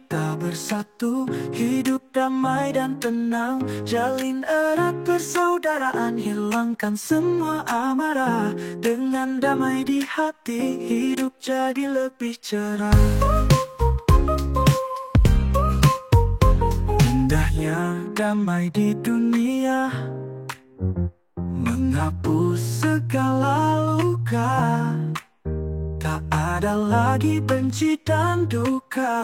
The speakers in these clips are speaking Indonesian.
kita bersatu, hidup damai dan tenang, jalin erat persaudaraan, hilangkan semua amarah. Dengan damai di hati, hidup jadi lebih cerah. Indahnya damai di dunia, menghapus segala luka. Tak ada lagi benci dan duka,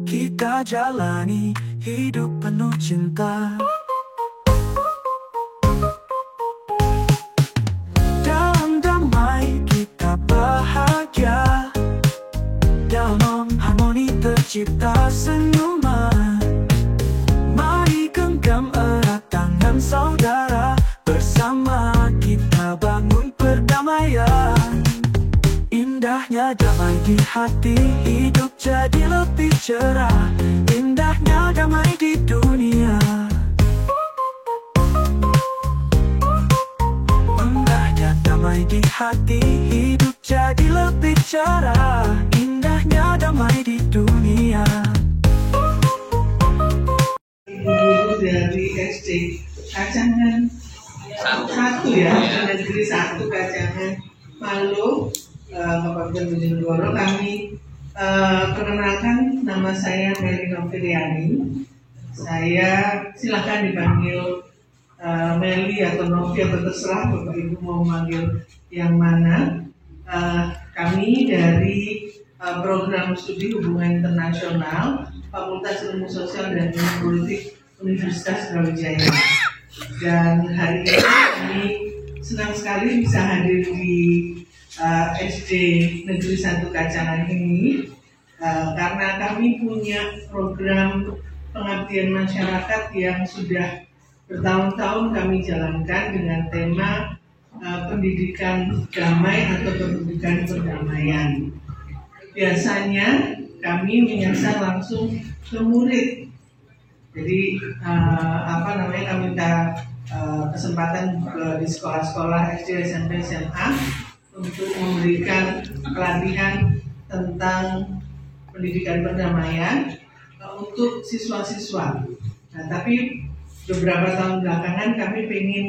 kita jalani hidup penuh cinta. Dalam damai kita bahagia, dalam harmoni tercipta senyuman. Mari genggam erat tangan saudara, bersama kita bangun perdamaian. Indahnya damai di hati, hidup jadi lebih cerah. Indahnya damai di dunia, indahnya damai di hati, hidup jadi lebih cerah. Indahnya damai di dunia. Ibu-ibu dari SD Kacangan 1 ya, negeri 1 Kacangan Malu, Kabupaten Bojonegoro. Kami perkenalkan, nama saya Meli Noviriani. Saya silakan dipanggil Meli atau Novi atau terserah Bapak Ibu mau manggil yang mana. Kami dari program studi hubungan internasional Fakultas Ilmu Sosial dan Ilmu Politik Universitas Brawijaya. Dan hari ini kami senang sekali bisa hadir di SD Negeri 1 Kacangan ini karena kami punya program pengabdian masyarakat yang sudah bertahun-tahun kami jalankan dengan tema pendidikan damai atau pendidikan perdamaian. Biasanya kami menyasar langsung ke murid. Jadi kami minta kesempatan di sekolah-sekolah SD, SMP, SMA untuk memberikan pelatihan tentang pendidikan perdamaian untuk siswa-siswa. Nah, tapi beberapa tahun belakangan kami ingin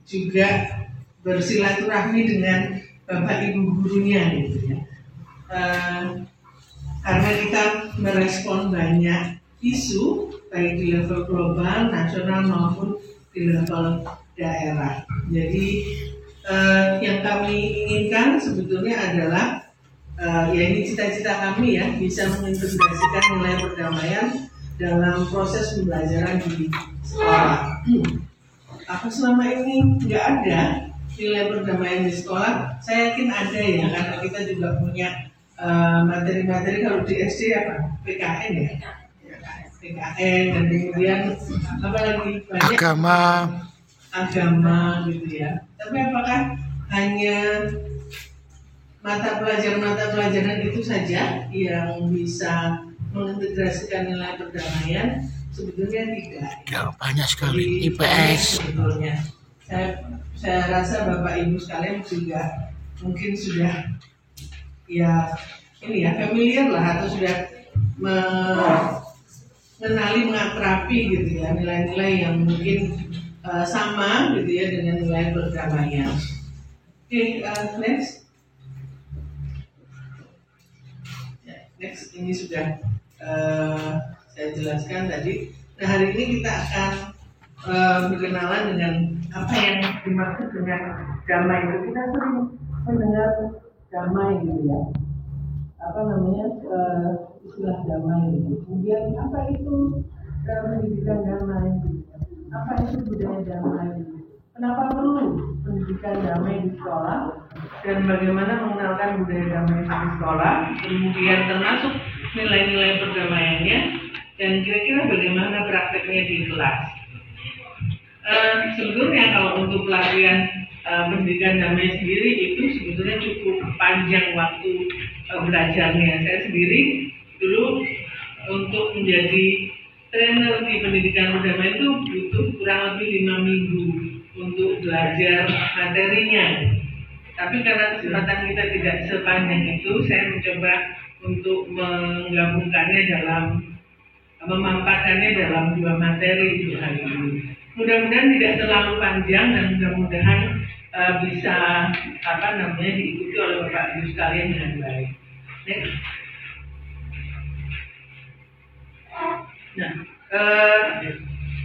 juga bersilaturahmi dengan Bapak Ibu gurunya, gitu ya. Karena kita merespon banyak isu baik di level global, nasional maupun di level daerah. Jadi yang kami inginkan sebetulnya adalah ya ini cita-cita kami ya, bisa mengintegrasikan nilai perdamaian dalam proses pembelajaran di sekolah. Apa selama ini nggak ada nilai perdamaian di sekolah? Saya yakin ada ya, karena kita juga punya materi-materi kalau di SD apa? PKN ya? PKN, dan kemudian apa lagi? Banyak agama gitu ya. Tapi apakah hanya mata pelajaran itu saja yang bisa mengintegrasikan nilai perdamaian? Sebetulnya tidak. Ya, banyak sekali. Jadi, IPS. sebetulnya saya rasa Bapak Ibu sekalian juga mungkin sudah ya ini ya familiar lah, atau sudah mengenali, mengakrabi gitu ya nilai-nilai yang mungkin sama gitu ya dengan nilai perdamaian. Oke, next. Next, ini sudah saya jelaskan tadi. Nah, hari ini kita akan berkenalan dengan apa yang dimaksud dengan damai. Kita sering mendengar damai gitu ya. Apa namanya istilah damai gitu. Kemudian apa itu pendidikan damai gitu. Apa itu budaya damai gitu. Kenapa perlu pendidikan damai di sekolah dan bagaimana mengenalkan budaya damai di sekolah, kemudian termasuk nilai-nilai perdamaiannya, dan kira-kira bagaimana prakteknya di kelas. Sebetulnya kalau untuk pelatihan pendidikan damai sendiri itu sebetulnya cukup panjang waktu belajarnya. Saya sendiri dulu untuk menjadi trainer di pendidikan perdamaian itu butuh kurang lebih 5 minggu untuk belajar materinya. Tapi karena kesempatan kita tidak sepanjang itu, saya mencoba untuk menggabungkannya memampatkannya dalam dua materi untuk hari ini. Mudah-mudahan tidak terlalu panjang dan mudah-mudahan bisa diikuti oleh Bapak Ibu sekalian dengan baik. Next. Nah,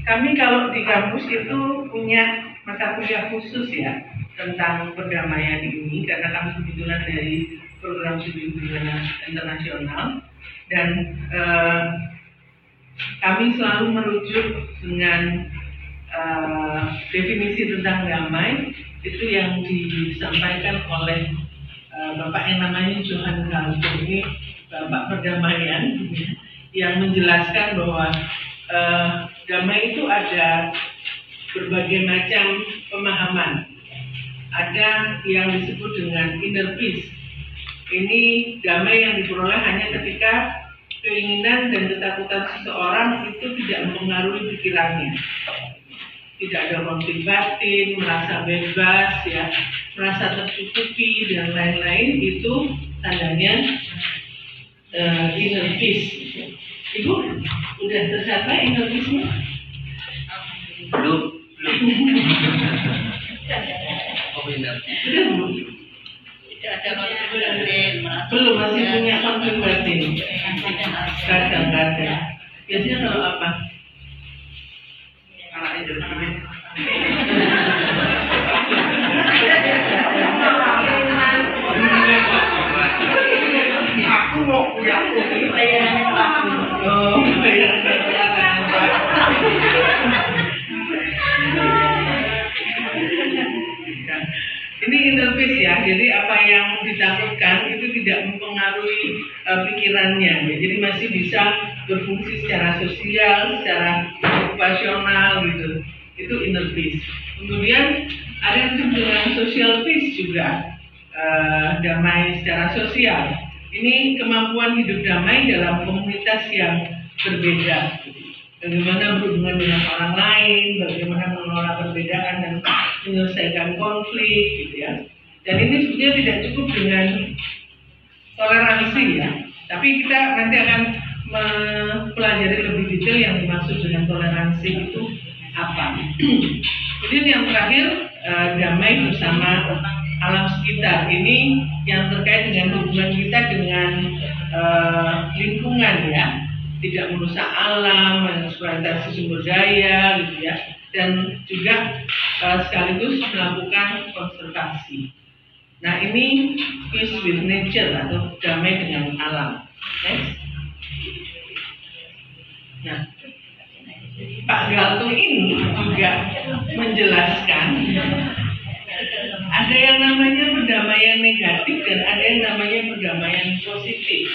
kami kalau di kampus itu punya mata kuliah khusus ya tentang perdamaian ini karena kami kebetulan dari program studi hubungan internasional dan kami selalu merujuk dengan definisi tentang damai itu yang disampaikan oleh Bapak yang namanya Johan Galtung, ini Bapak perdamaian yang menjelaskan bahwa damai itu ada berbagai macam pemahaman. Ada yang disebut dengan inner peace. Ini damai yang diperoleh hanya ketika keinginan dan ketakutan seseorang itu tidak mempengaruhi pikirannya. Tidak ada konflik batin, merasa bebas, ya, merasa tercukupi dan lain-lain, itu tandanya inner peace. Ibu, udah tercapai inner peace-nya? Belum. Oh, benar. Belum, masih punya konflik batin. Kadang-kadang. Biasanya kalau apa? Aku mau punya ini inner peace ya, jadi apa yang ditakutkan itu tidak mempengaruhi pikirannya ya. Jadi masih bisa berfungsi secara sosial, secara okupasional gitu. Itu inner peace. Kemudian ada yang disebut dengan social peace juga, damai secara sosial. Ini kemampuan hidup damai dalam komunitas yang berbeda. Bagaimana berhubungan dengan orang lain, bagaimana mengelola perbedaan dan menyelesaikan konflik, gitu ya. Dan ini sebetulnya tidak cukup dengan toleransi ya, tapi kita nanti akan mempelajari lebih detail yang dimaksud dengan toleransi itu apa. Kemudian yang terakhir, damai bersama alam sekitar. Ini yang terkait dengan hubungan kita dengan lingkungan ya. Tidak merusak alam, mengeksploitasi sumber daya, gitu ya, dan juga sekaligus melakukan konservasi. Nah, ini peace with nature atau damai dengan alam. Next. Nah, Pak Galtung ini juga menjelaskan ada yang namanya perdamaian negatif dan ada yang namanya perdamaian positif,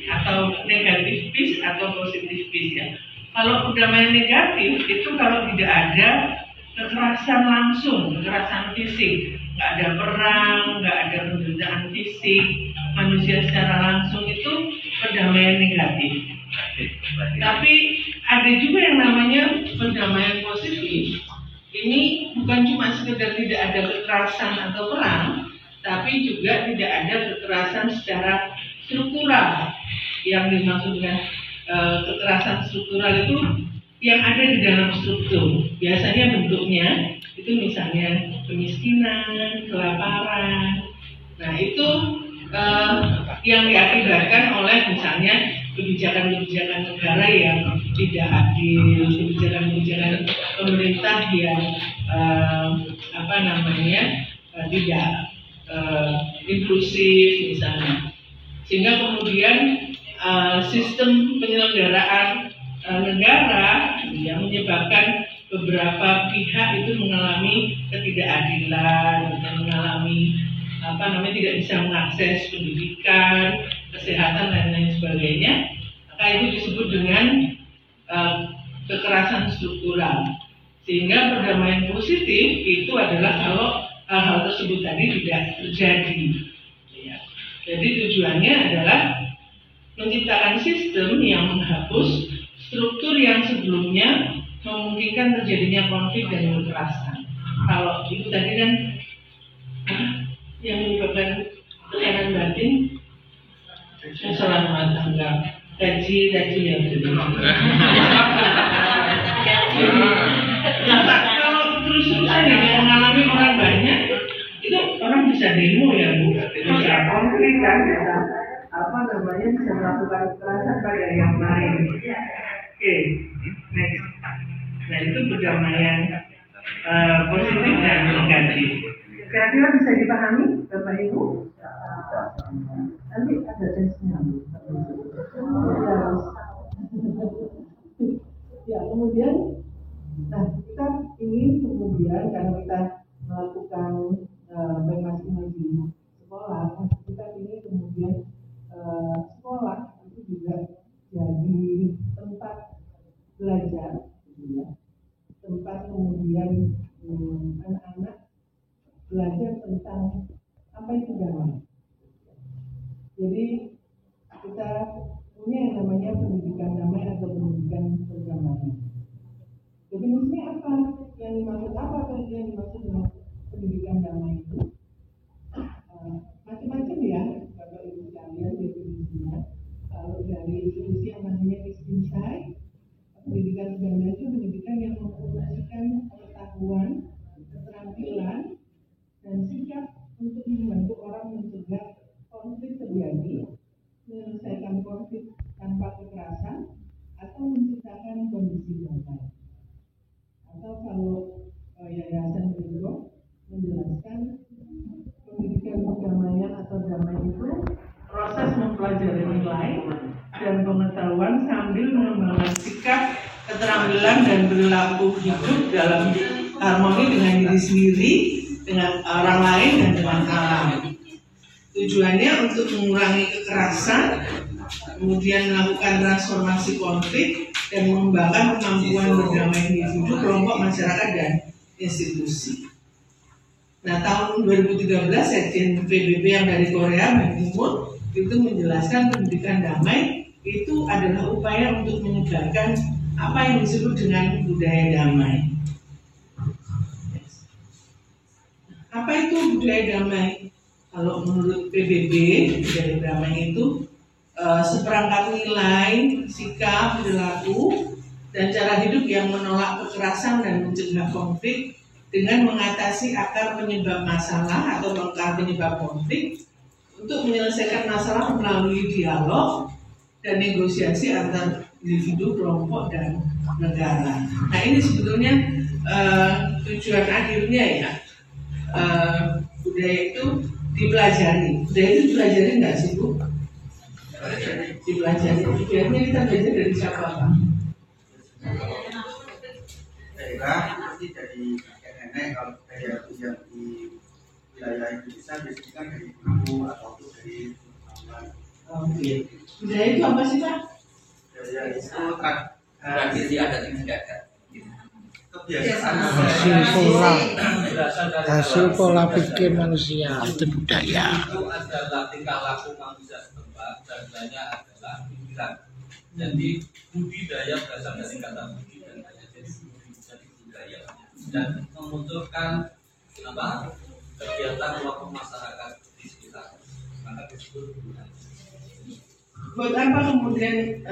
atau negatif peace atau positif peace ya. Kalau perdamaian negatif itu kalau tidak ada kekerasan langsung, kekerasan fisik, nggak ada perang, nggak ada penderitaan fisik manusia secara langsung, itu perdamaian negatif. Tapi ada juga yang namanya perdamaian positif. Ini bukan cuma sekedar tidak ada kekerasan atau perang, tapi juga tidak ada kekerasan secara struktural. Yang dimaksud dengan kekerasan struktural itu yang ada di dalam struktur. Biasanya bentuknya itu misalnya kemiskinan, kelaparan. Nah, itu yang diakibatkan oleh misalnya kebijakan-kebijakan negara yang tidak adil, kebijakan-kebijakan pemerintah yang tidak inklusif misalnya. Sehingga kemudian sistem penyelenggaraan negara yang menyebabkan beberapa pihak itu mengalami ketidakadilan, mengalami tidak bisa mengakses pendidikan, kesehatan dan lain sebagainya. Maka itu disebut dengan kekerasan struktural. Sehingga perdamaian positif itu adalah kalau hal-hal tersebut tadi tidak terjadi. Jadi tujuannya adalah menciptakan sistem yang menghapus struktur yang sebelumnya memungkinkan terjadinya konflik dan kekerasan. Kalau itu tadi kan yang menyebabkan tekanan batin, Sholat rumah tangga, gaji yang sudah. Nah, kalau terus-terusan yang mengalami orang banyak, itu orang bisa demo ya Bu, bisa konflik kan, bisa apa namanya, bisa melakukan kekerasan pada yang lain. Oke, next. Nah itu perdamaian positif dan negatif. Kira-kira bisa dipahami Bapak Ibu? Nanti ada tesnya Bu. Ya kemudian, nah kita ingin kemudian karena kita melakukan masing-masing di sekolah, kita ingin kemudian sekolah itu juga jadi tempat belajar, ya. Tempat kemudian anak-anak belajar tentang apa itu damai. Jadi kita punya yang namanya pendidikan damai atau pendidikan perdamaian. Jadi maksudnya apa? Yang dimaksud apa? Yang dimaksud dengan pendidikan damai itu macam-macam ya, Bapak Ibu sekalian definisinya. Kalau dari definisi yang namanya Wittgenstein, pendidikan perdamaian itu pendidikan yang mempromosikan pengetahuan, keterampilan, dan sikap untuk membantu orang mencegah konflik terjadi, menyelesaikan konflik tanpa kekerasan, atau menciptakan kondisi damai. Atau kalau Yayasan Bego menjelaskan pendidikan perdamaian atau damai itu proses mempelajari nilai dan pengetahuan sambil mengembangkan sikap, keterampilan dan perilaku hidup dalam harmoni dengan diri sendiri, dengan orang lain dan dengan alam. Tujuannya untuk mengurangi kekerasan, kemudian melakukan transformasi konflik dan mengembangkan kemampuan berdamai individu, kelompok, masyarakat dan institusi. Nah, tahun 2013 Sekjen PBB yang dari Korea Timur itu menjelaskan pendidikan damai itu adalah upaya untuk menyebarkan apa yang disebut dengan budaya damai. Apa itu budaya damai? Kalau menurut PBB, budaya damai itu seperangkat nilai, sikap, perilaku, dan cara hidup yang menolak kekerasan dan mencegah konflik dengan mengatasi akar penyebab masalah atau akar penyebab konflik untuk menyelesaikan masalah melalui dialog dan negosiasi antar individu, kelompok, dan negara. Nah ini sebetulnya tujuan akhirnya ya, budaya itu dipelajari. Budaya itu dipelajari nggak sih Bu? Dipelajari. Biasanya kita belajar dari siapa Pak? Daerah pasti dari nenek, kalau budaya itu yang di wilayah Indonesia biasanya kan dari guru atau dari teman. Oke. Budaya itu apa sih Pak? Budaya itu Tradisi adat istiadat. kebiasaan. Hasil pola pikir manusia itu budaya. Itu adalah tingkah laku manusia setempat dan budaya adalah pikiran. Jadi budidaya berasal dari kata budi dan daya. Jadi budaya dan memunculkan kegiatan kelompok masyarakat di sekitar. Maka disebut budaya. Buat apa kemudian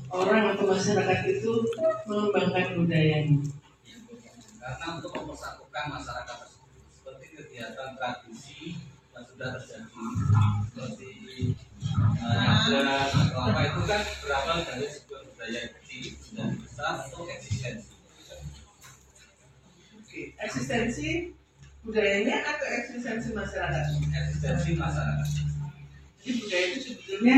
orang atau masyarakat itu mengembangkan budayanya? Karena untuk mempersatukan masyarakat tersebut, seperti kegiatan tradisi yang sudah terjadi, seperti atau apa itu kan berawal dari sebuah budaya kecil dan besar untuk eksistensi. Oke, eksistensi budayanya atau eksistensi masyarakat? Eksistensi masyarakat. Jadi budaya itu sebetulnya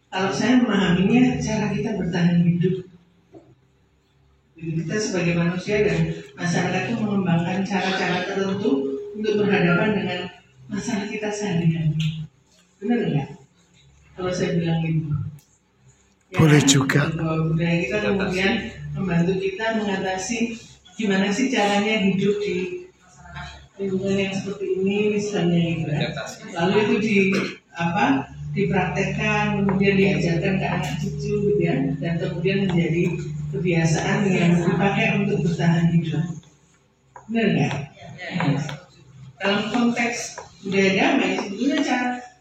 kalau saya memahaminya cara kita bertahan hidup. Jadi kita sebagai manusia dan masyarakat itu mengembangkan cara-cara tertentu untuk berhadapan dengan masalah kita sehari-hari. Benar nggak? Kalau saya bilang gitu. Ya, Boleh juga. Bahwa budaya kita kemudian membantu kita mengatasi gimana sih caranya hidup di lingkungan yang seperti ini misalnya gitu ya. Lalu itu dipraktekkan, kemudian diajarkan ke anak cucu gitu ya, dan kemudian menjadi kebiasaan yang dipakai untuk bertahan hidup. Benar nggak? Dalam konteks budaya damai sebetulnya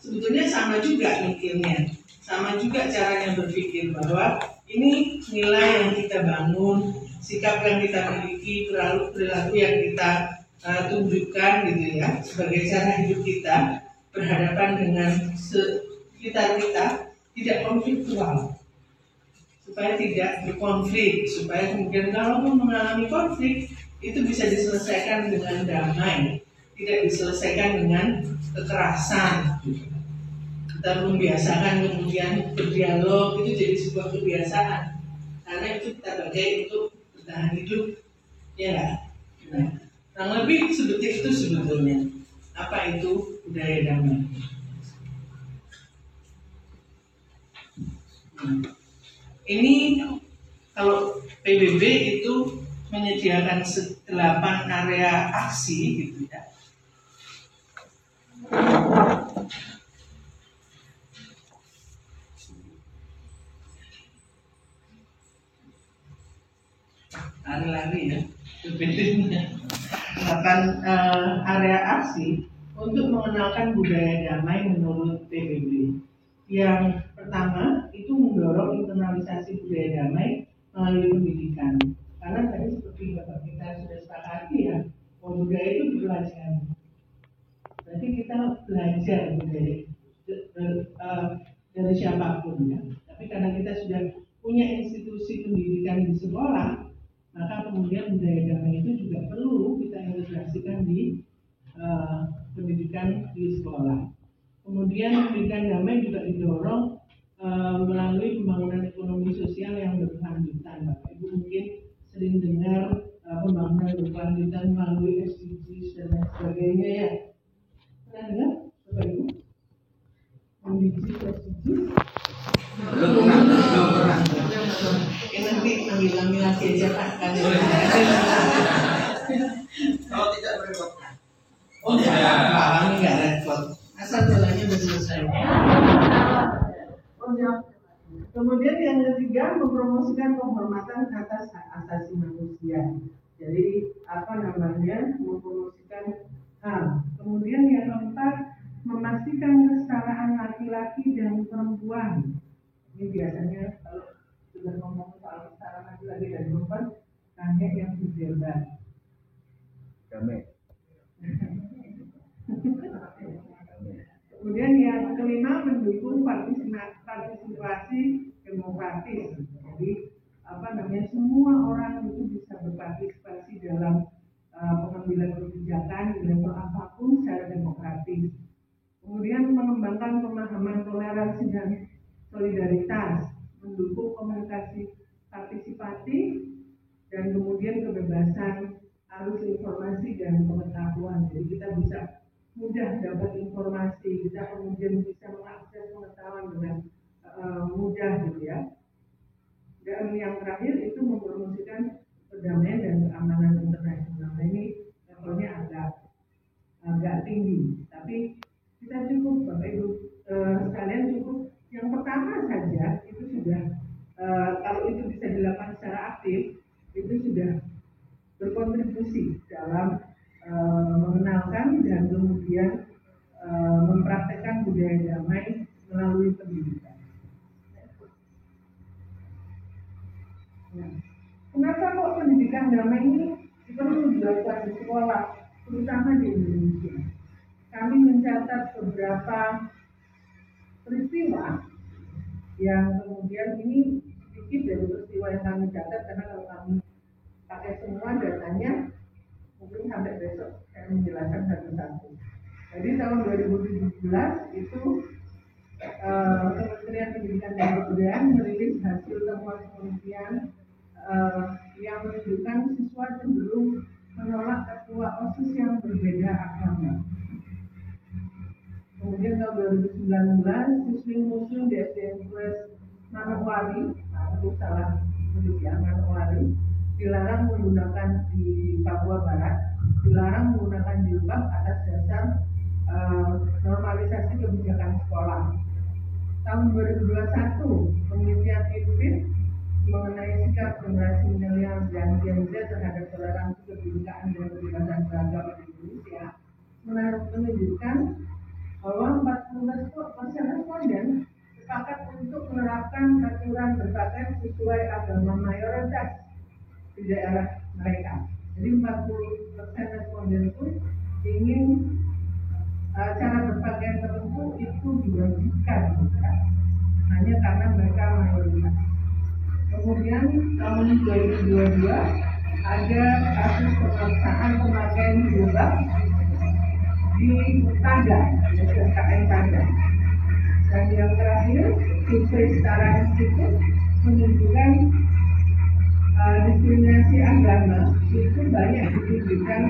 sebetulnya sama juga mikirnya, sama juga caranya berpikir bahwa ini nilai yang kita bangun, sikap yang kita miliki, perilaku yang kita tunjukkan gitu ya, sebagai cara hidup kita berhadapan dengan sekitar kita tidak konfliktual, supaya tidak berkonflik, supaya kemudian kalaupun mengalami konflik itu bisa diselesaikan dengan damai, tidak diselesaikan dengan kekerasan. Kita membiasakan kemudian berdialog, itu jadi sebuah kebiasaan, karena itu kita pakai untuk bertahan hidup, ya nggak? Nah, kurang lebih seperti itu sebetulnya. Apa itu budaya damai? Ini kalau PBB itu menyediakan 8 area aksi gitu ya. Lari-lari ya, PBB-nya 8 area aksi untuk mengenalkan budaya damai menurut PBB. Yang pertama itu mendorong internalisasi budaya damai melalui pendidikan. Karena tadi seperti Bapak kita sudah sepakati ya, bahwa budaya itu belajar. Berarti kita belajar budaya dari siapapun ya. Tapi karena kita sudah punya institusi pendidikan di sekolah, maka kemudian budaya damai itu juga perlu kita integrasikan di pendidikan di sekolah. Kemudian pendidikan damai juga didorong melalui pembangunan ekonomi sosial yang berkelanjutan. Bapak Ibu mungkin sering dengar pembangunan berkelanjutan melalui SDGs dan lain sebagainya ya. Pernah dengar Bapak Ibu? SDGs? Belum pernah. Nanti ambil lagi aja Pak. Kalau tidak merepotkan. Oh ya, ini nggak repot. Asal jalannya sudah selesai. Kemudian yang ketiga, mempromosikan penghormatan atas hak asasi manusia. Jadi mempromosikan HAM. Kemudian yang keempat, memastikan kesetaraan laki-laki dan perempuan. Ini biasanya kalau sudah ngomong soal kesetaraan laki-laki dan perempuan, hanya yang berdebat. Damai. Kemudian yang kelima, mendukung partisipasi demokratis. Jadi semua orang itu bisa berpartisipasi dalam pengambilan kebijakan di level apapun secara demokratis. Kemudian mengembangkan pemahaman toleransi dan solidaritas, mendukung komunikasi partisipatif, dan kemudian kebebasan arus informasi dan pengetahuan. Jadi kita bisa mudah dapat informasi, kita kemudian bisa mengakses pengetahuan dengan mudah gitu ya. Dan yang terakhir itu mempromosikan perdamaian dan keamanan internasional. Nah, ini levelnya agak tinggi, tapi kita cukup Bapak Ibu sekalian cukup yang pertama saja itu sudah kalau itu bisa dilakukan secara aktif itu sudah berkontribusi dalam mengenalkan dan kemudian mempraktekkan budaya damai melalui pendidikan. Nah, kenapa kok pendidikan damai ini perlu dilakukan di sekolah, terutama di Indonesia? Kami mencatat beberapa peristiwa yang kemudian ini sedikit dari peristiwa yang kami catat, karena kalau kami pakai semua datanya mungkin sampai besok saya menjelaskan satu-satu. Jadi tahun 2017 itu Kementerian Pendidikan dan Kebudayaan merilis hasil temuan penelitian yang menunjukkan siswa cenderung menolak ketua OSIS yang berbeda agama. Kemudian tahun 2019 siswi muslim di SDN Manokwari, itu salah penelitian Manokwari, dilarang menggunakan di Papua Barat, dilarang menggunakan jilbab atas dasar normalisasi kebijakan sekolah. Tahun 2021 penelitian IPIN mengenai sikap generasi milenial dan Gen Z terhadap toleransi kebinekaan dan kebebasan beragama di Indonesia menunjukkan bahwa 40% responden sepakat untuk menerapkan aturan berpakaian sesuai agama mayoritas di daerah mereka. Jadi 40% responden pun ingin cara berpakaian tertentu itu diwajibkan, hanya karena mereka mayoritas. Kemudian tahun 2022 ada kasus pemaksaan pemakaian jilbab di Tanda, SKN Tanda. Dan yang terakhir, survei Setara Institut menunjukkan diskriminasi agama itu banyak ditunjukkan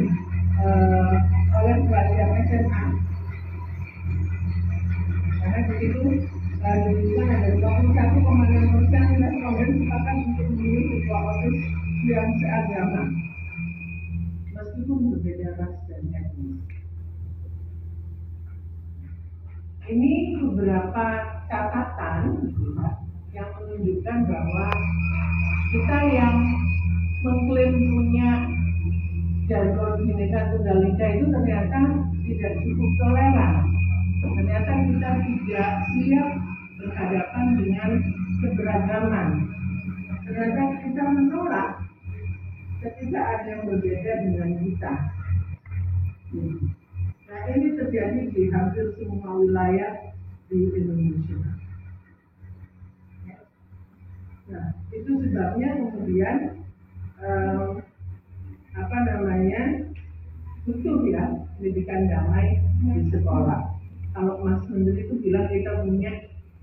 oleh pelajar SMA. Karena begitu ditunjukkan ada 21,6% responden sepakat untuk memilih ketua OSIS yang seagama, meskipun berbeda ras dan etnis. Ini beberapa catatan yang menunjukkan bahwa kita yang mengklaim punya jargon Bhinneka Tunggal Ika itu ternyata tidak cukup toleran. Ternyata kita tidak siap berhadapan dengan keberagaman. Ternyata kita menolak ketika ada yang berbeda dengan kita. Nah, ini terjadi di hampir semua wilayah di Indonesia. Nah, itu sebabnya kemudian butuh ya pendidikan damai di sekolah. Kalau Mas Menteri itu bilang kita punya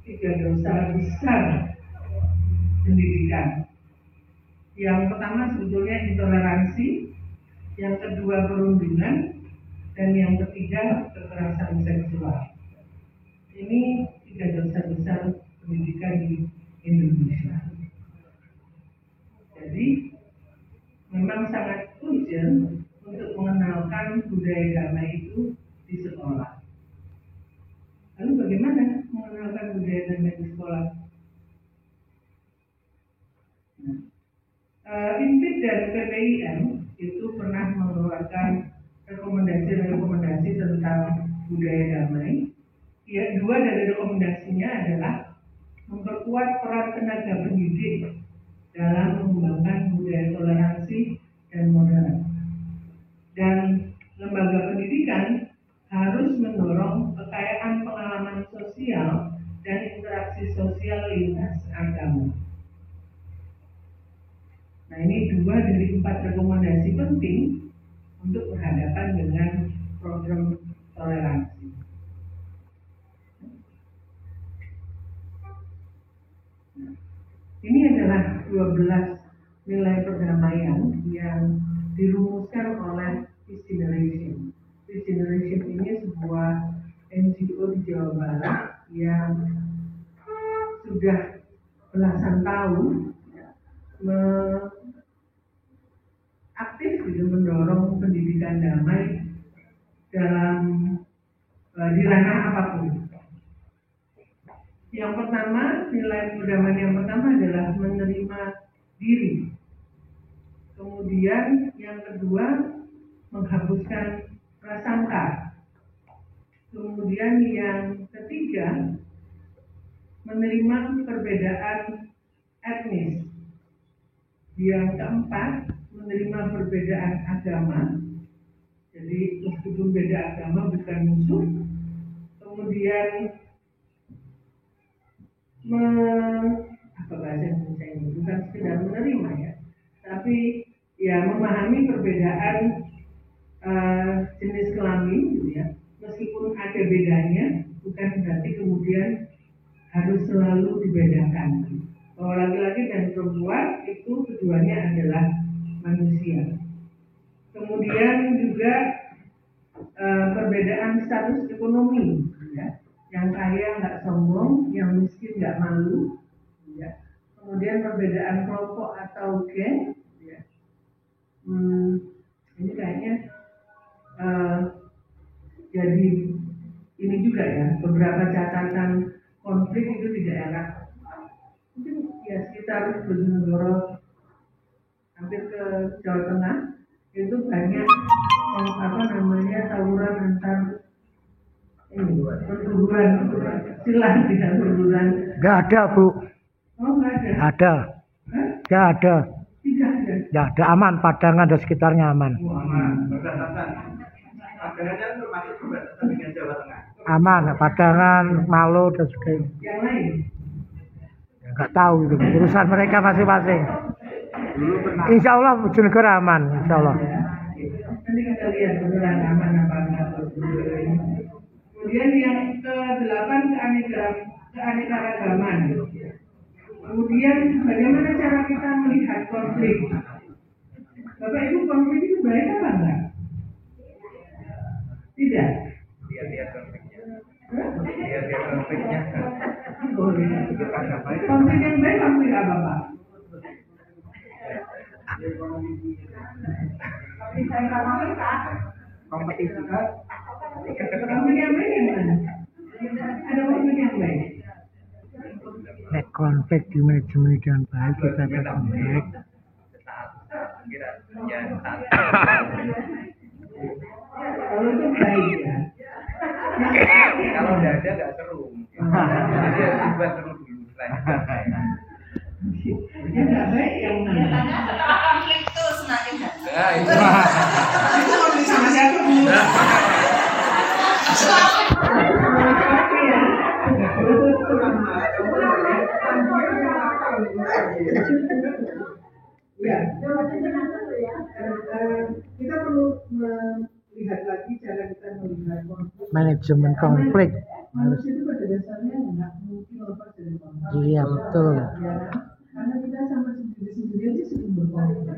3 dosa besar pendidikan. Yang pertama sebetulnya intoleransi, yang kedua perundungan, dan yang ketiga kekerasan seksual. Ini 3 dosa besar pendidikan di Indonesia. Jadi memang sangat urgent untuk mengenalkan budaya damai itu di sekolah. Lalu bagaimana mengenalkan budaya damai di sekolah? INPIT dan PPIM itu pernah mengeluarkan rekomendasi tentang budaya damai. Ya, 2 dari rekomendasinya adalah memperkuat peran tenaga pendidik dalam mengembangkan budaya toleransi dan moderat. Dan lembaga pendidikan harus mendorong kekayaan pengalaman sosial dan interaksi sosial lintas agama. Nah, ini 2 dari 4 rekomendasi penting untuk berhadapan dengan program toleransi. Nah, ini adalah 12 nilai perdamaian yang dirumuskan oleh Peace Generation. Peace Generation ini sebuah NGO di Jawa Barat yang sudah belasan tahun aktif mendorong pendidikan damai dalam di ranah apapun. Yang pertama, nilai perdamaian yang pertama adalah menerima diri. Kemudian yang kedua, menghapuskan prasangka. Kemudian yang ketiga, menerima perbedaan etnis. Yang keempat, menerima perbedaan agama. Jadi meskipun beda agama bukan musuh. Kemudian bukan sekedar menerima ya, tapi ya memahami perbedaan jenis kelamin gitu ya. Meskipun ada bedanya, bukan berarti kemudian harus selalu dibedakan. Bahwa laki-laki dan perempuan itu keduanya adalah manusia. Kemudian juga perbedaan status ekonomi, ya. Yang kaya nggak sombong, yang miskin nggak malu, ya. Kemudian perbedaan kelompok atau geng, ya. Ini kayaknya jadi ini juga ya, beberapa catatan konflik itu di daerah mungkin ya sekitar Bojonegoro hampir ke Jawa Tengah itu banyak tawuran antar perguruan silat tidak perguruan. Nggak ada, Bu. Oh, nggak ada. Ada. Hah? Nggak ada. Tidak ada. Nggak ada, aman. Padangan dan sekitarnya aman. Aman, berdasarkan padangannya termasuk berdasarkan dengan Jawa Tengah. Aman, Padangan, Malo dan sebagainya. Yang lain. Ya, nggak tahu itu. Urusan mereka masing-masing. Dulu pernah Insya Allah Bojonegoro aman. Insya Allah. Nanti kita lihat beneran aman apa enggak. Kemudian yang ke-8 keanekaragaman. Kemudian bagaimana cara kita melihat konflik? Bapak Ibu, konflik itu baik apa enggak? Tidak. lihat konfliknya. Hah? Lihat konfliknya. Konflik yang baik konflik apa Pak? Kompetisi. Konflik yang baik yang mana? Ada konflik yang baik. Nek konflik di manajemen dengan baik, kita akan baik. Kalau itu baik ya. Kalau nggak ada nggak seru. Jadi harus dibuat seru dulu. Yang nggak baik yang mana? Setelah konflik itu semakin Nah, itu. Itu konflik sama siapa Bu? Oke ya. Ya, kita perlu melihat lagi cara kita melihat konflik. Manajemen konflik. Manusia itu pada dasarnya nggak mungkin lepas dari konflik. Iya, betul. Ya, karena kita sama sendiri aja sering berkonflik.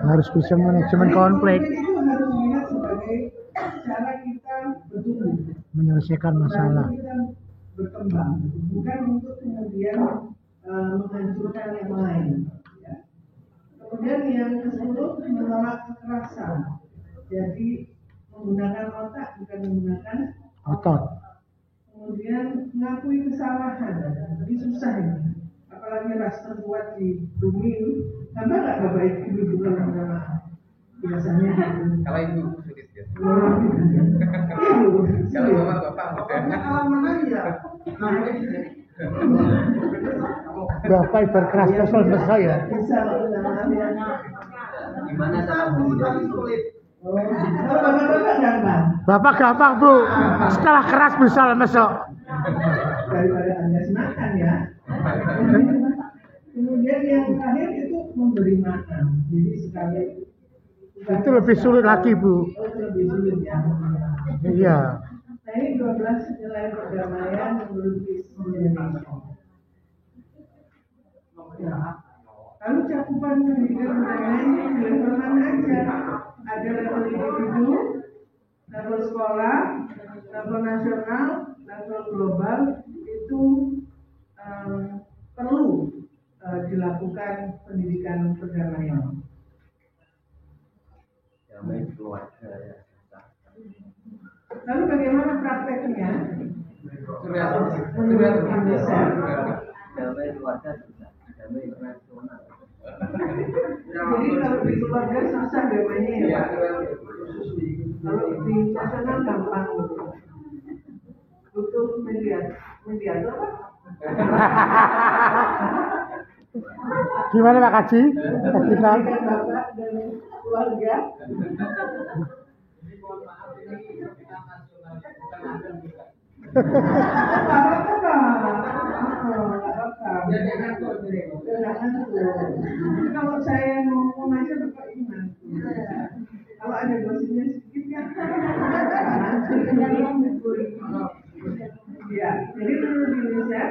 Harus bisa manajemen konflik, Itu harus dilihat sebagai cara kita bertumbuh, menyelesaikan masalah. cara kita berkembang, bukan untuk kemudian menghancurkan yang lain. Ya. Kemudian yang ke-10 menolak kekerasan. Jadi menggunakan otak bukan menggunakan Otot. Kemudian mengakui kesalahan. Jadi susah ini. Apalagi ras terkuat di bumi ini. Tambah nggak baik ibu kalau minta maaf. Biasanya gitu. Kalau ibu sulit ya. Ibu. Kalau bapak mudah. Pengalaman aja. Bapak berkeras kesel ke saya. Bisa kalau minta maaf ya. Gimana cara sulit? Oh, kalau bapak-bapak gampang. Bapak gampang, Bu. Setelah keras bisa mesok. Daripada Anda semakan ya. Kemudian yang terakhir itu memberi makan. Jadi sekali Itu lebih sulit lagi, Bu. itu lebih sulit ya. Iya. Nah ini 12 nilai perdamaian menurut Indonesia. Ya. Lalu cakupan pendidikan perdamaian ini level mana aja? Ada level individu, level sekolah, level nasional, level global. Itu perlu dilakukan pendidikan perdamaian. Ya baik keluarga ya. Lalu bagaimana prakteknya? Sudah Indonesia. damai keluarga bisa, damai internasional. Jadi kalau di keluarga susah damainya ya. Kalau di nasional gampang gitu. Butuh mediator Pak? Gimana Pak Kaji? Kita Dengan bapak dan keluarga. Kalau saya ngomong aja bapak ingat. Kalau ada gosipnya sedikit ya. Ya, jadi menurut Indonesia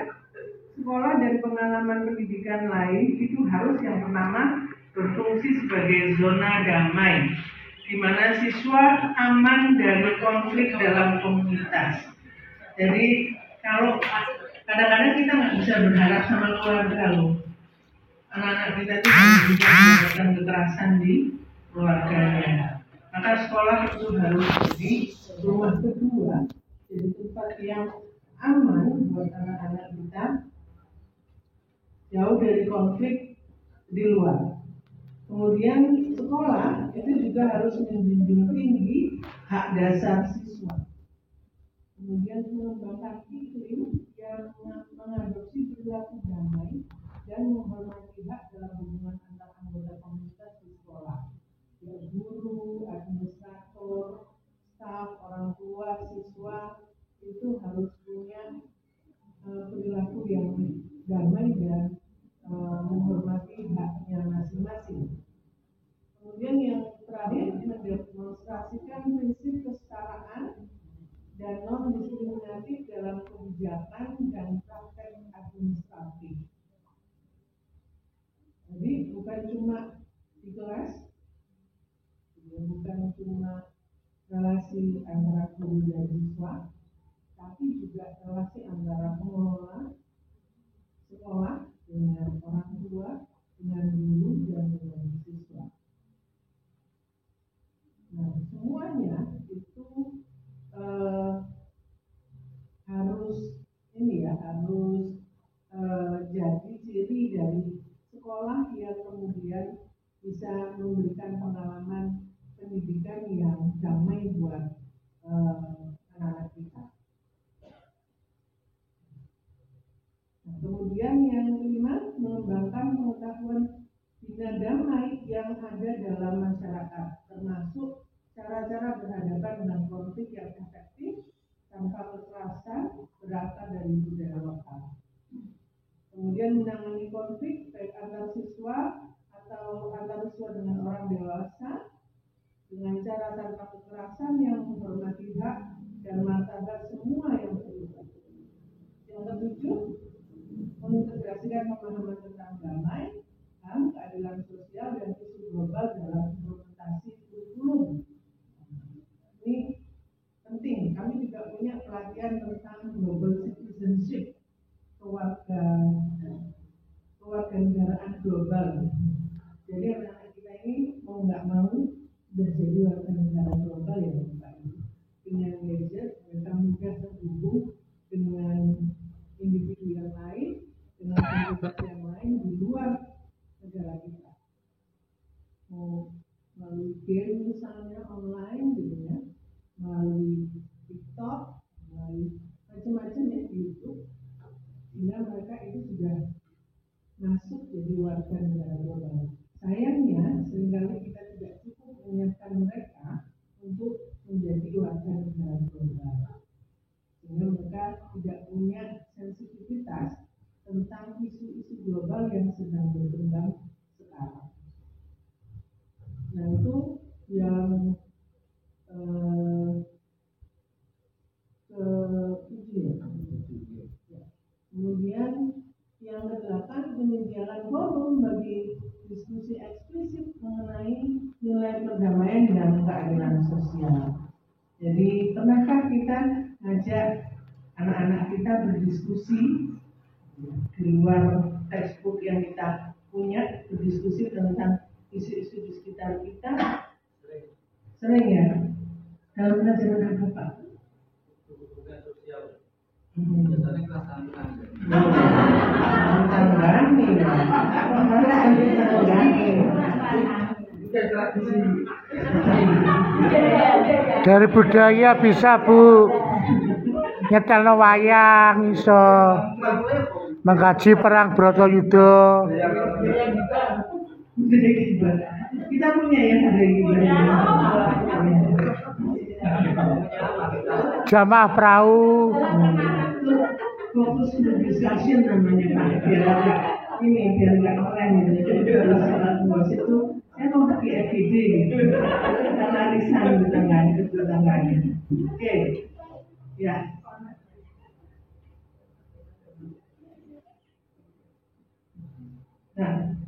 sekolah dan pengalaman pendidikan lain itu harus yang pertama berfungsi sebagai zona damai, di mana siswa aman dari konflik dalam komunitas. Jadi kalau kadang-kadang kita nggak bisa berharap sama keluarga loh. Anak-anak kita itu bisa mendapatkan kekerasan di keluarganya. Maka sekolah itu harus jadi rumah kedua, jadi tempat yang aman buat anak-anak kita jauh dari konflik di luar. Kemudian sekolah itu juga harus menjunjung tinggi hak dasar siswa. Kemudian mengembangkan iklim yang mengadopsi perilaku damai dan menghormati hak dalam hubungan antar anggota komunitas di sekolah. Ya, guru, administrator, staf, orang tua, siswa itu harus punya perilaku yang damai dan menghormati haknya masing-masing. Kemudian yang terakhir, mendemonstrasikan prinsip kesetaraan dan non-diskriminatif dalam kebijakan dan praktek administratif. Jadi bukan cuma di kelas, bukan cuma relasi antara guru dan siswa, tapi juga relasi antara pengelola sekolah dengan orang tua, dengan guru dan dengan siswa. Nah, semuanya itu harus jadi ciri dari sekolah yang kemudian bisa memberikan pengalaman pendidikan yang damai buat anak-anak kita. Nah, kemudian yang kelima, mengembangkan pengetahuan bina damai yang ada dalam masyarakat, termasuk cara-cara berhadapan dengan konflik yang efektif tanpa kekerasan berasal dari budaya lokal. Kemudian menangani konflik baik antar siswa atau antar siswa dengan orang dewasa dengan cara tanpa kekerasan yang menghormati hak dan martabat semua yang terlibat. Yang ketujuh, mengintegrasikan pemahaman tentang damai, HAM, keadilan sosial dan isu global dalam implementasi kurikulum. Ini penting. Kami juga punya pelatihan tentang global citizenship, kewarganegaraan global. Jadi anak-anak kita ini mau nggak mau sudah jadi warga negara global ya Bapak Ibu. Dengan gadget mereka mudah terhubung dengan individu yang lain, dengan komunitas yang lain di luar negara kita. Mau melalui game misalnya online gitu ya, melalui TikTok, melalui macam-macam ya di YouTube, sehingga mereka itu sudah masuk jadi warga negara global. Sayangnya seringkali kita tidak cukup menyiapkan mereka untuk menjadi warga negara global, sehingga mereka tidak punya sensitivitas tentang isu-isu global yang sedang berkembang sekarang. Nah itu yang kemudian yang ke-8, menyediakan forum bagi diskusi eksplisit mengenai nilai perdamaian dan keadilan sosial. Jadi pernahkah kita ngajak anak-anak kita berdiskusi di luar textbook yang kita punya, berdiskusi tentang isu-isu di sekitar kita? Sering ya? Dalam pelajaran apa Pak? Hubungan sosial. Biasanya kelas tantangan. Dari budaya bisa Bu, nyetelno wayang, iso mengkaji perang Bratayuda. Kita punya ya hari ini. Jamaah perahu. Fokus discussion namanya Pak. Biar nggak keren gitu. Kalau salah bos itu saya mau pakai FGD gitu. Analisan tetangganya. Oke, ya. Nah,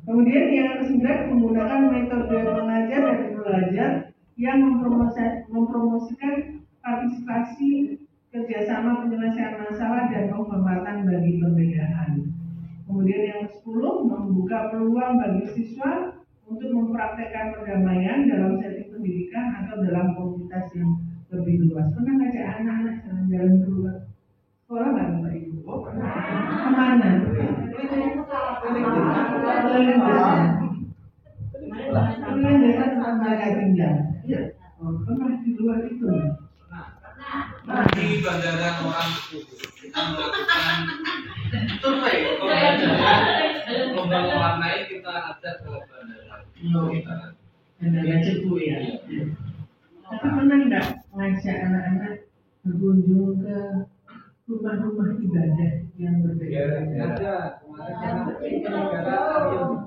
kemudian yang ke-9, menggunakan metode mengajar dan belajar yang mempromosikan partisipasi, kerjasama, penyelesaian masalah dan penghormatan bagi perbedaan. Kemudian yang ke-10, membuka peluang bagi siswa untuk mempraktekkan perdamaian dalam setting pendidikan atau dalam komunitas yang lebih luas. Pernah ngajak anak-anak jalan-jalan keluar sekolah nggak Bapak Ibu? Kemana? Kalian desa tempat mereka tinggal. Oh, pernah di luar itu? Di bandara orang kita melakukan survei lomba mewarnai, kita ada ke bandara. Bandara Cepu ya. Tapi pernah nggak ngajak anak-anak berkunjung ke rumah-rumah ibadah yang berbeda? Ada kemarin penyelenggara yang belum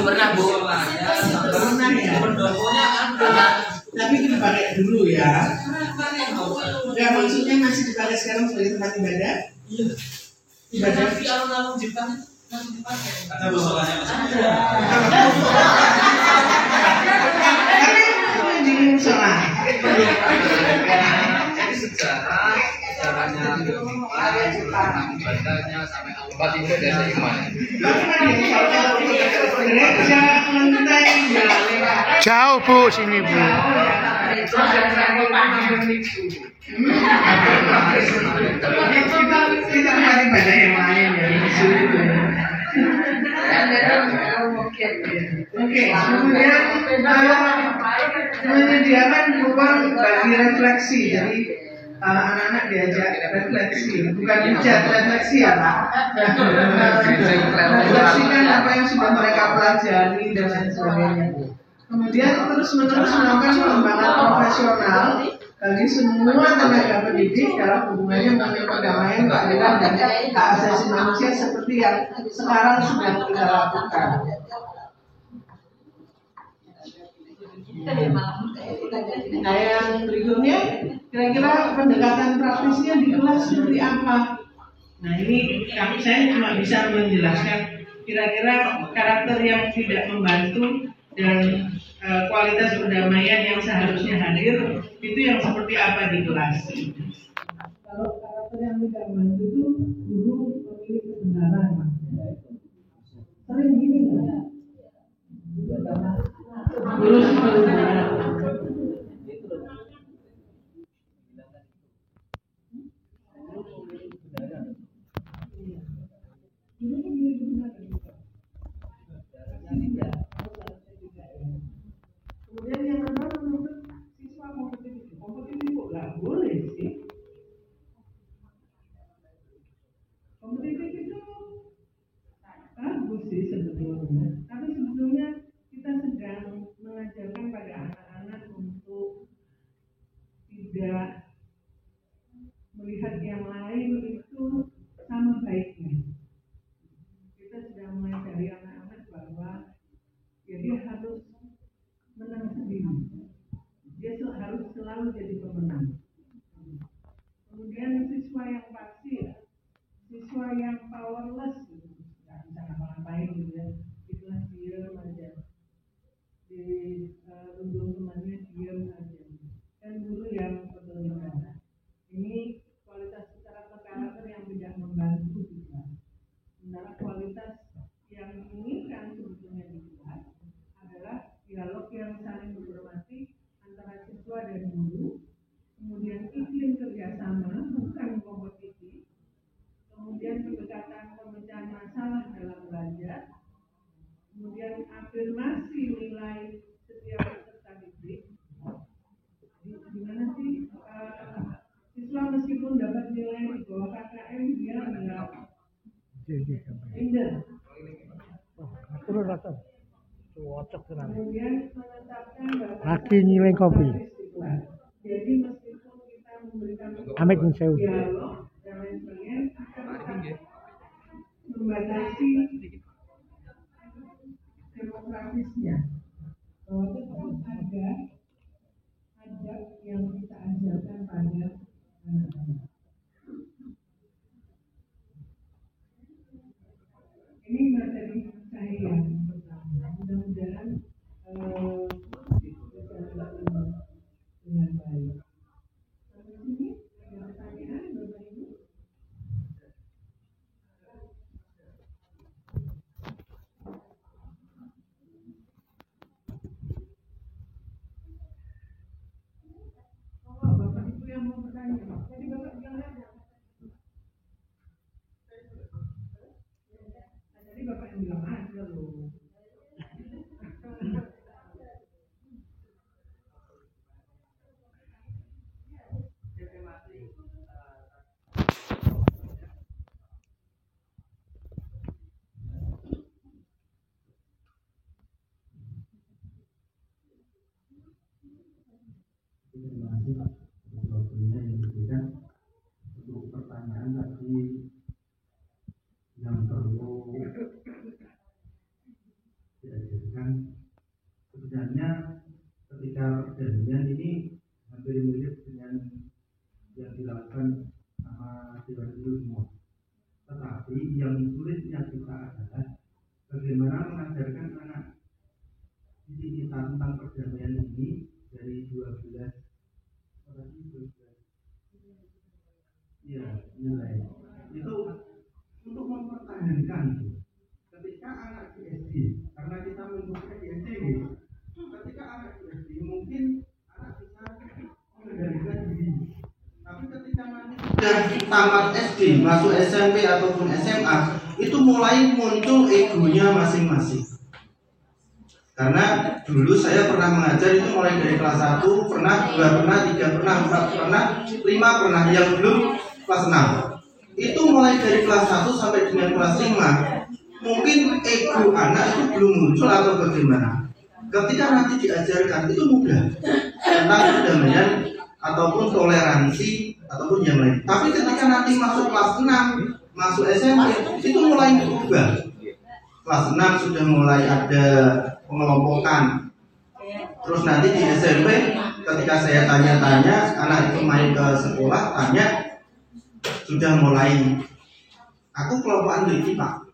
pernah Bu. Pernah ya. Tapi kita pakai dulu ya. Enggak, maksudnya masih dipakai sekarang sebagai tempat ibadah? Iya. Ibadah tapi alun-alun Jepang masih dipakai. Ada musolanya masih. Di musola. Jadi sejarahnya ibadahnya sampai tempat itu desa Iman. Gereja lantai Jauh Bu, sini Bu. kita tempat ibadah yang lain ya. Oke, kemudian menyediakan ruang bagi refleksi. Jadi anak-anak diajak refleksi, bukan hujat, refleksi ya Pak. Refleksikan apa yang sudah mereka pelajari dan lain sebagainya. Kemudian terus-menerus melakukan pengembangan profesional bagi semua tenaga pendidik dalam hubungannya mengenai perdamaian, keadilan, dan hak asasi manusia seperti yang sekarang sudah kita lakukan. Nah, yang berikutnya, kira-kira pendekatan praktisnya di kelas seperti apa? Nah, ini saya cuma bisa menjelaskan kira-kira karakter yang tidak membantu dan kualitas perdamaian yang seharusnya hadir itu yang seperti apa di kelas. Kalau karakter yang tidak membantu itu guru memilih kebenaran. Sering gini nggak? Guru kebenaran. Kemudian yang kedua menuntut siswa kompetitif. Kompetitif kok nggak boleh sih? Kompetitif itu bagus sih sebetulnya. Tapi sebetulnya kita sedang mengajarkan pada anak-anak untuk tidak melihat yang lain itu sama baiknya. Kita sedang mengajari anak-anak bahwa ya dia harus menang sendiri. Dia harus selalu jadi pemenang. Kemudian siswa yang pasif, siswa yang powerless, nggak bisa ngapa-ngapain gitu ya, itulah diam aja. Di ujung temannya diam aja. Dan guru yang berdominan. Ini kualitas karakter yang tidak membantu kita. Sementara kualitas yang diinginkan sebetulnya di kelas adalah dialog yang saling menghormati antara siswa dan guru, kemudian iklim kerjasama bukan kompetisi, kemudian pendekatan pemecahan masalah dalam belajar, kemudian afirmasi nilai setiap peserta didik. Gimana sih siswa meskipun dapat nilai di bawah KKM dia enggak minder. Kemudian menetapkan Lagi nyiling kopi. jadi meskipun kita memberikan Amit Sewu. dialog dan lain sebagainya, kita tetap membatasi demokratisnya. Bahwa tetap ada adab yang kita ajarkan pada anak-anak. Ini materi saya yang pertama. Mudah-mudahan bisa dilakukan dengan baik. Sampai sini ada pertanyaan, Bapak Ibu? Terima kasih Pak atas waktunya yang diberikan untuk pertanyaan tadi yang perlu diajarkan. Sebenarnya ketika perjanjian ini hampir mirip dengan yang dilakukan sama Dewan Guru semua. Tetapi yang sulitnya kita adalah bagaimana mengajarkan anak didik kita tentang perdamaian ini dari 12 ya, nilai itu untuk mempertahankan ketika anak di SD, karena kita membuka di SD, ketika anak di SD mungkin anak bisa mengendalikan diri, tapi ketika nanti sudah tamat SD, masuk SMP ataupun SMA, itu mulai muncul egonya masing-masing. Karena dulu saya pernah mengajar itu mulai dari kelas 1, pernah, 2 pernah, 3 pernah, 4 pernah, 5 pernah, yang belum kelas 6. Itu mulai dari kelas 1 sampai dengan kelas 5. Mungkin ego anak itu belum muncul atau bagaimana. Ketika nanti diajarkan itu mudah tentang perdamaian ataupun toleransi ataupun yang lain. Tapi ketika nanti masuk kelas 6, masuk SMP, itu mulai berubah. Kelas 6 sudah mulai ada pengelompokan. Terus nanti di SMP ketika saya tanya-tanya anak itu main ke sekolah tanya sudah mulai aku kelompokan ini Pak,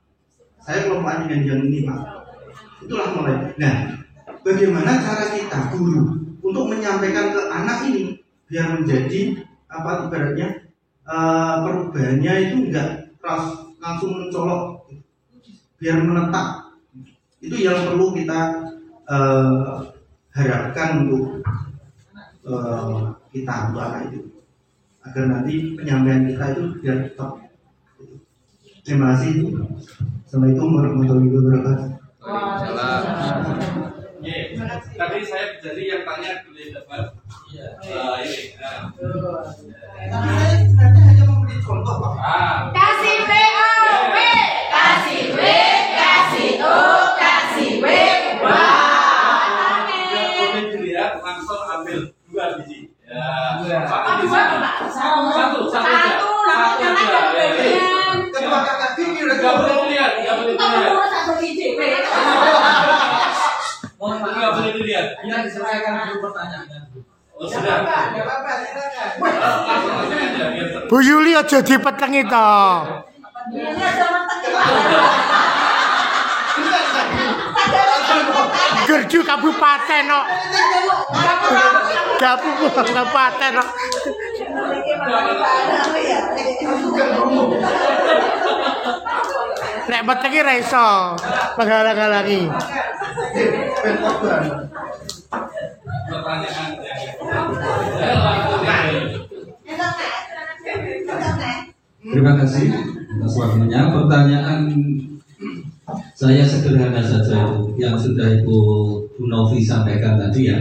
saya kelompokan dengan yang ini Pak. Itulah mulai. Nah, bagaimana cara kita guru untuk menyampaikan ke anak ini biar menjadi apa ibaratnya perubahannya itu enggak langsung mencolok, biar menetap. Itu yang perlu kita harapkan untuk kita buat itu, agar nanti penyampaian kita itu biar tetap. Terima kasih. Assalamualaikum warahmatullahi wabarakatuh. Tadi saya jadi yang tanya boleh dapat. Iya. Ini. Tapi saya sebenarnya hanya memberi contoh Pak. Kasih WOW, kasih W, kasih O, kasih W. Wah. Boleh dilihat langsung ambil 2 biji. Ya. Satu. Ketua kakak gini udah Enggak boleh dilihat, enggak boleh dilihat. Satu biji. Enggak boleh dilihat. Yang diselesaikan dulu pertanyaannya. Oh, sudah. Enggak apa-apa, silakan. Langsung aja biar Bu Yuli aja dipetengi to. Ini sama Gerju kabupaten kok. Kabupaten kok. Nek petengi ra iso menghalang-halangi. pertanyaan. Terima kasih atas waktunya. Pertanyaan saya sederhana saja itu, yang sudah Ibu Bu Novi sampaikan tadi ya.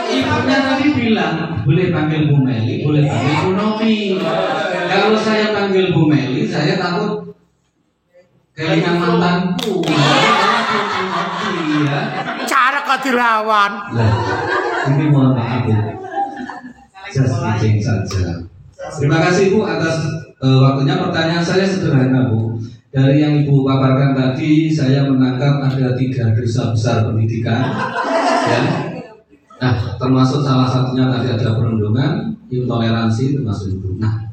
Ibunya tadi bilang boleh panggil Bu Meli, boleh panggil Bu Novi. Kalau saya panggil Bu Meli, saya takut kelingan mantanku. Ya. Cara kau dilawan. Lah, ini mohon maaf ya. Just kidding saja. Terima kasih Bu atas waktunya. Pertanyaan saya sederhana Bu. Dari yang Ibu paparkan tadi, saya menangkap ada 3 dosa besar pendidikan. Ya. Nah, termasuk salah satunya tadi ada perundungan, intoleransi, termasuk itu. Nah,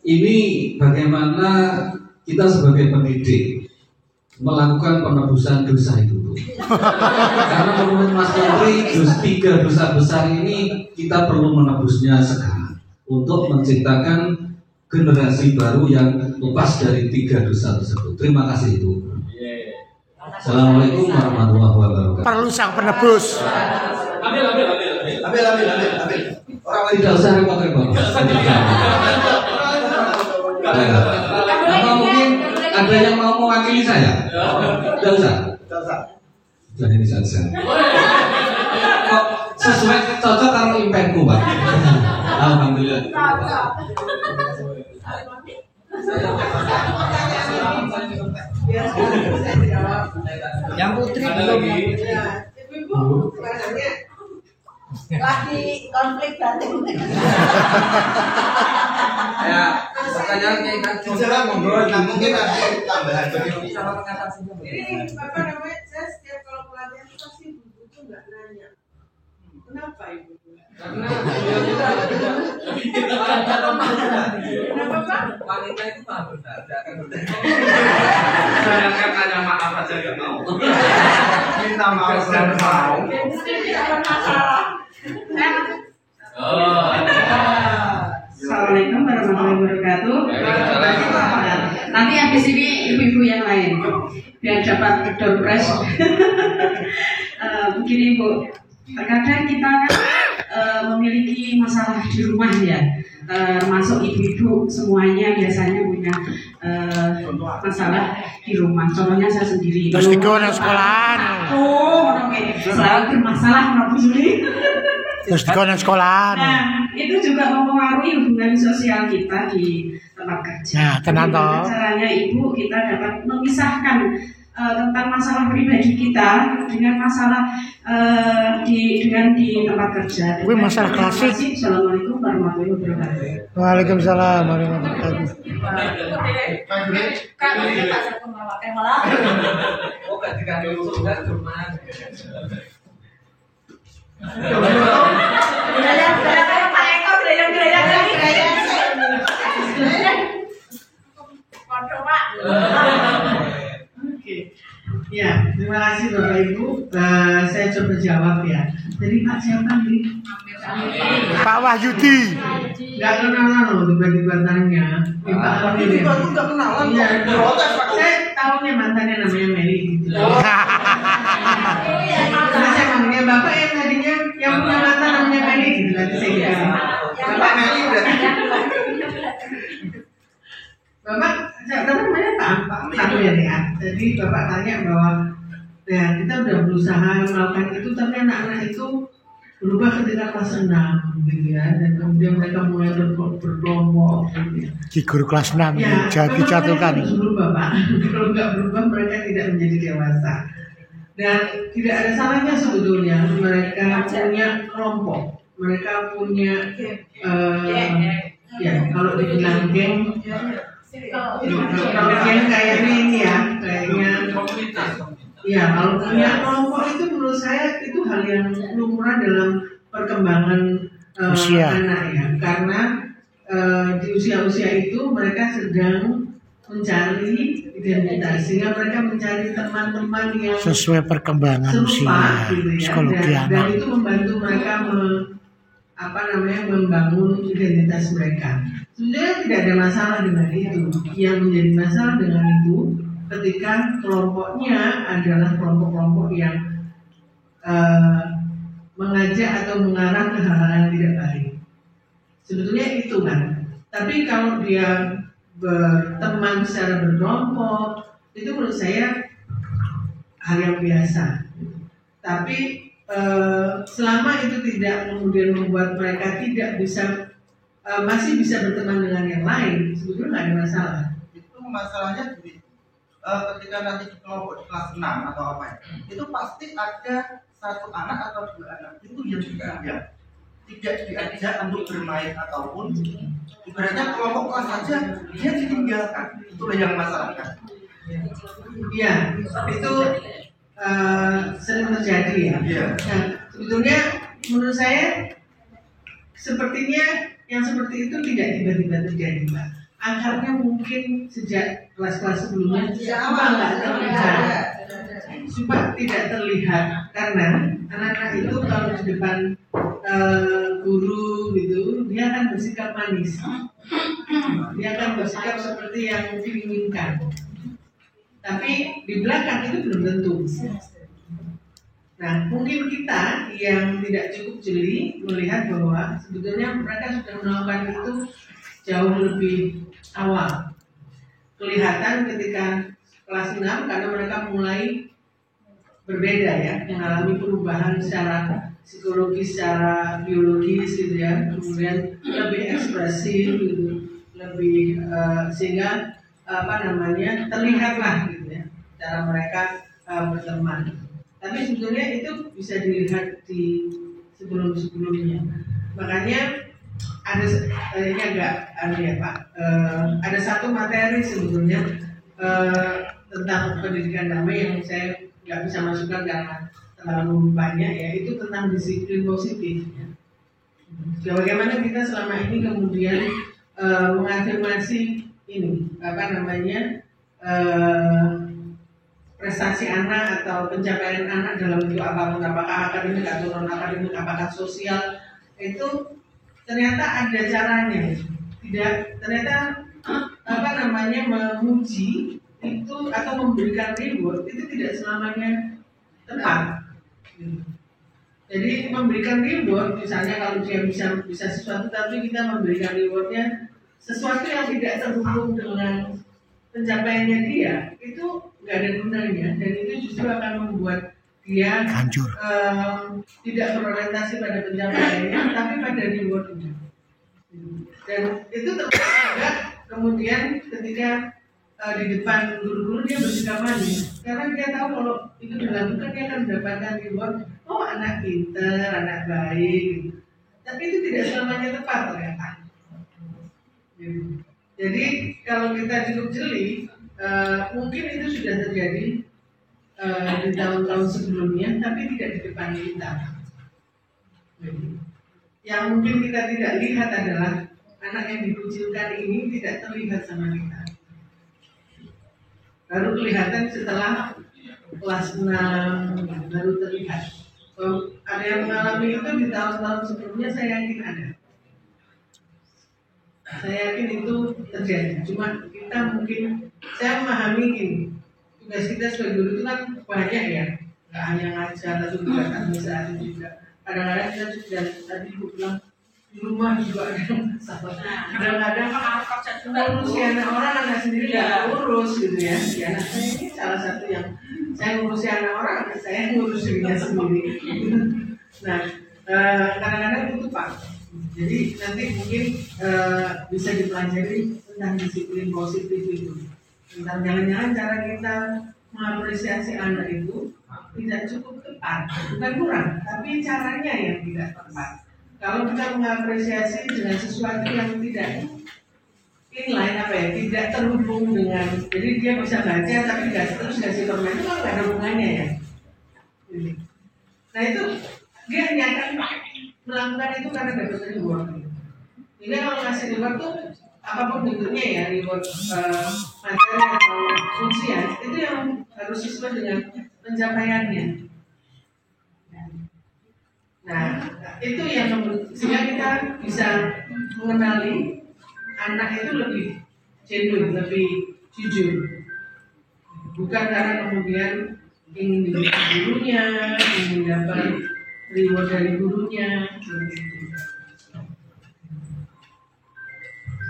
ini bagaimana kita sebagai pendidik melakukan penebusan dosa itu, Bu. Karena menurut Mas Menteri, 3 dosa besar ini kita perlu menebusnya sekarang untuk menciptakan generasi baru yang lepas dari 3 dosa tersebut. Terima kasih Bu. Assalamualaikum warahmatullahi wabarakatuh. Perlu sang penebus. Ambil. Orang lain Tidak usah repot-repot. Atau mungkin ada yang mau mewakili saya? Tidak usah. Sudah ini saja. Kok sesuai cocok kalau impactku, Pak. Alhamdulillah. Yang putri belum. Ibu, Lagi konflik batin. Ya, pertanyaan kayak kan Jangan mungkin ada tambahan bagi sama kata ini Bapak namanya, saya setiap kalau pelatihan itu pasti ibu tuh nggak nanya. Kenapa ibu? Kenapa Pak? Wanita itu mah benar, akan benar. Saya kan tanya maaf aja nggak mau. minta maaf dan mau. Assalamualaikum warahmatullahi wabarakatuh. Nanti habis ini ibu-ibu yang lain biar dapat door prize. Begini Bu, terkadang kita kan memiliki masalah di rumah ya, termasuk ibu-ibu semuanya biasanya punya masalah di rumah. Contohnya saya sendiri. Terus dikono sekolahan. Selalu bermasalah menurut Juli. Terus dikono sekolahan. Nah, itu juga mempengaruhi hubungan sosial kita di tempat kerja. Nah, tenang toh. Caranya ibu kita dapat memisahkan tentang masalah pribadi kita dengan masalah di tempat kerja. Wih, masalah klasik. Assalamualaikum warahmatullahi wabarakatuh. Waalaikumsalam warahmatullahi wabarakatuh. Kak, kita satu bawa malah. Oh, ketika dulu sudah cuma. Oke. Ya, terima kasih Bapak Ibu. Saya coba jawab ya. Jadi Pak siapa nih? Pak Wahyudi. Gak kenalan loh tiba-tiba tanya. Pak Amir ya. Itu nggak kenalan. Iya, Protes Pak. saya tahunya mantannya namanya Mary gitu. Karena saya manggilnya Bapak yang tadinya yang punya mantan namanya Mary gitu. Nanti saya kira. Bapak Meli udah. Bapak, namanya Pak Amir ya. Jadi Bapak tanya bahwa ya kita udah berusaha melakukan itu, tapi anak-anak itu berubah ketika kelas 6 gitu ya, dan kemudian mereka mulai berkelompok gitu ya. Di guru kelas 6 Ya, dijatuhkan. memang mereka harus berubah Pak. Kalau nggak berubah mereka tidak menjadi dewasa. Dan tidak ada salahnya sebetulnya mereka punya kelompok, mereka punya ya kalau dibilang geng, kalau geng kayaknya ini ya, kayaknya ya kalau punya kelompok itu menurut saya itu hal yang lumrah dalam perkembangan anak ya, karena di usia-usia itu mereka sedang mencari identitas, sehingga mereka mencari teman-teman yang sesuai perkembangan serupa, usia gitu ya. psikologi Dan anak. itu membantu mereka membangun identitas mereka. Sebenarnya tidak ada masalah dengan itu. Yang menjadi masalah dengan itu ketika kelompoknya adalah kelompok-kelompok yang mengajak atau mengarah ke hal-hal yang tidak baik. Sebetulnya itu kan. Tapi kalau dia berteman secara berkelompok, itu menurut saya hal yang biasa. Tapi selama itu tidak kemudian membuat mereka tidak bisa masih bisa berteman dengan yang lain, sebetulnya nggak ada masalah. Itu masalahnya gini, ketika nanti di kelompok di kelas 6 atau apa ya, itu pasti ada satu anak atau dua anak itu yang tidak diajak untuk bermain ataupun ibaratnya kelompok kelas saja dia ditinggalkan, itulah yang masalah kan. Iya, itu sering terjadi ya. Iya. Nah, sebetulnya menurut saya sepertinya yang seperti itu tidak tiba-tiba terjadi, Pak. Akarnya mungkin sejak kelas-kelas sebelumnya cuma nggak terlihat, cuma tidak terlihat karena anak-anak itu kalau di depan guru gitu dia akan bersikap manis, dia akan bersikap seperti yang diinginkan. Tapi di belakang itu belum tentu. Nah, mungkin kita yang tidak cukup jeli melihat bahwa sebetulnya mereka sudah melakukan itu jauh lebih awal. Kelihatan ketika kelas 6 karena mereka mulai berbeda ya, mengalami perubahan secara psikologis, secara biologis gitu ya, kemudian lebih ekspresif gitu, lebih sehingga terlihatlah gitu ya cara mereka berteman. Tapi sebetulnya itu bisa dilihat di sebelum-sebelumnya. Makanya ada ini agak aneh ya Pak. Ada satu materi sebetulnya tentang pendidikan damai yang saya nggak bisa masukkan karena terlalu banyak, yaitu tentang disiplin positif. Ya. Bagaimana kita selama ini kemudian mengafirmasi ini prestasi anak atau pencapaian anak dalam bentuk apapun, apakah akademik atau non akademik, apakah sosial, itu ternyata ada caranya. Tidak, ternyata memuji itu atau memberikan reward itu tidak selamanya tepat. Jadi memberikan reward, misalnya kalau dia bisa sesuatu, tapi kita memberikan rewardnya sesuatu yang tidak terhubung dengan pencapaiannya dia, itu nggak ada gunanya, dan itu justru akan membuat dia tidak berorientasi pada pencapaiannya, tapi pada rewardnya. Dan itu terjadi juga kemudian ketika di depan guru-guru dia bersikap manis, karena dia tahu kalau itu dilakukan dia akan mendapatkan reward. Oh, anak pintar, anak baik, tapi itu tidak selamanya tepat ternyata. Jadi kalau kita cukup jeli, mungkin itu sudah terjadi di tahun-tahun sebelumnya, tapi tidak di depan kita. Yang mungkin kita tidak lihat adalah anak yang dikucilkan ini tidak terlihat sama kita. Baru kelihatan setelah kelas 6, baru terlihat. Kalau ada yang mengalami itu di tahun-tahun sebelumnya, saya yakin ada. Saya yakin itu terjadi. Cuma kita mungkin, saya memahami ini, tugas kita sebagai guru itu kan banyak ya, nggak hanya ngajar, tapi juga administrasi juga. Kadang-kadang kita juga tadi ibu bilang di rumah juga ada masalah. Kadang-kadang ngurusi anak orang, anak sendiri nggak urus gitu ya. Si anak saya ini salah satu yang saya ngurusi anak orang, anak saya ngurus dirinya sendiri. Nah, kadang-kadang itu Pak. Jadi nanti mungkin bisa dipelajari tentang disiplin positif itu. Tentang jangan-jangan cara kita mengapresiasi anak itu tidak cukup tepat, bukan kurang, tapi caranya yang tidak tepat. Kalau kita mengapresiasi dengan sesuatu yang tidak inline tidak terhubung dengan, jadi dia bisa baca tapi nggak terus kasih permen, itu kan nggak ada hubungannya ya. Nah itu dia hanya akan melakukan itu karena dapat reward. Jadi kalau ngasih reward tuh apapun bentuknya ya, reward materi atau ujian, itu yang harus sesuai dengan pencapaiannya. Nah, itu yang sehingga kita bisa mengenali anak itu lebih genuine, lebih jujur. Bukan karena kemudian ingin dibenci gurunya, ingin dapat reward dari gurunya,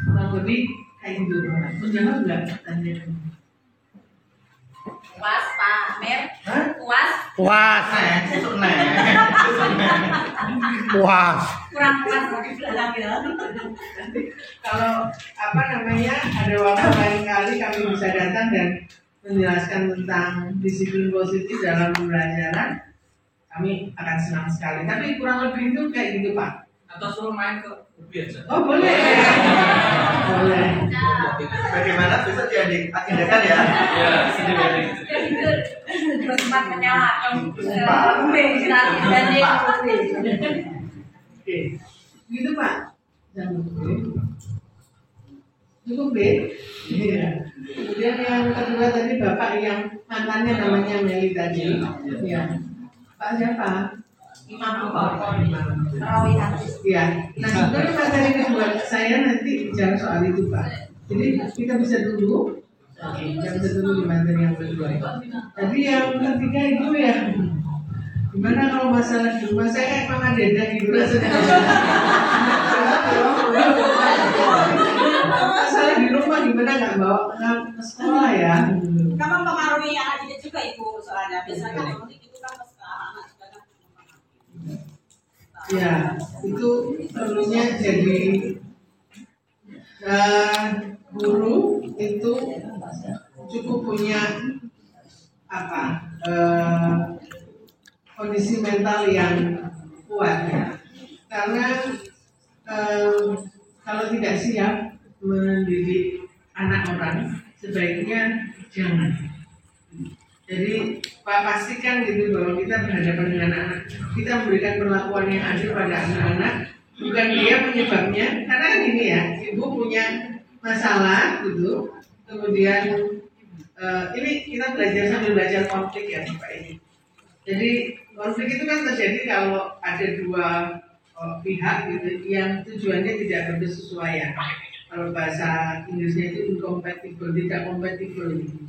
kurang lebih kayak gitu. Menjawab nggak pertanyaan? Puas Pak Mir? Puas? Puas. Puas. Kurang puas lagi ya. Kalau ada waktu lain kali kami bisa datang dan menjelaskan tentang disiplin positif dalam pembelajaran, kami akan senang sekali. Tapi kurang lebih itu kayak gitu Pak. Atau suruh main ke UBI aja. Oh boleh. Boleh. Bagaimana besok diagendakan ya? Iya, sini dari. Terus sempat menyalakan Oke, gitu Pak. Cukup B. Iya. Kemudian yang kedua tadi Bapak yang mantannya namanya Meli tadi. Iya. Pak siapa? Imam Rawi Hadis. Ya, nah sebenarnya materi kedua saya nanti bicara soal itu Pak. Jadi kita bisa tunggu, kita bisa tunggu di materi yang kedua. Tapi yang ketiga itu ya Gimana kalau masalah di rumah saya kayak Mama Deda gitu rasanya. Masalah di rumah gimana nggak bawa ke sekolah ya? Kamu mempengaruhi anak didik juga Ibu soalnya biasanya kan itu kan anak juga kan. Ya, itu perlunya jadi guru itu cukup punya kondisi mental yang kuat ya. Karena kalau tidak siap mendidik anak orang sebaiknya jangan. Jadi pastikan gitu bahwa kita berhadapan dengan anak, kita memberikan perlakuan yang adil pada anak-anak, bukan dia penyebabnya. Karena kan ini ya, ibu punya masalah gitu, kemudian ini kita belajar sambil belajar konflik ya Pak ini. Jadi konflik itu kan terjadi kalau ada dua pihak gitu yang tujuannya tidak berkesesuaian. Kalau bahasa Inggrisnya itu incompatible, tidak kompatibel gitu.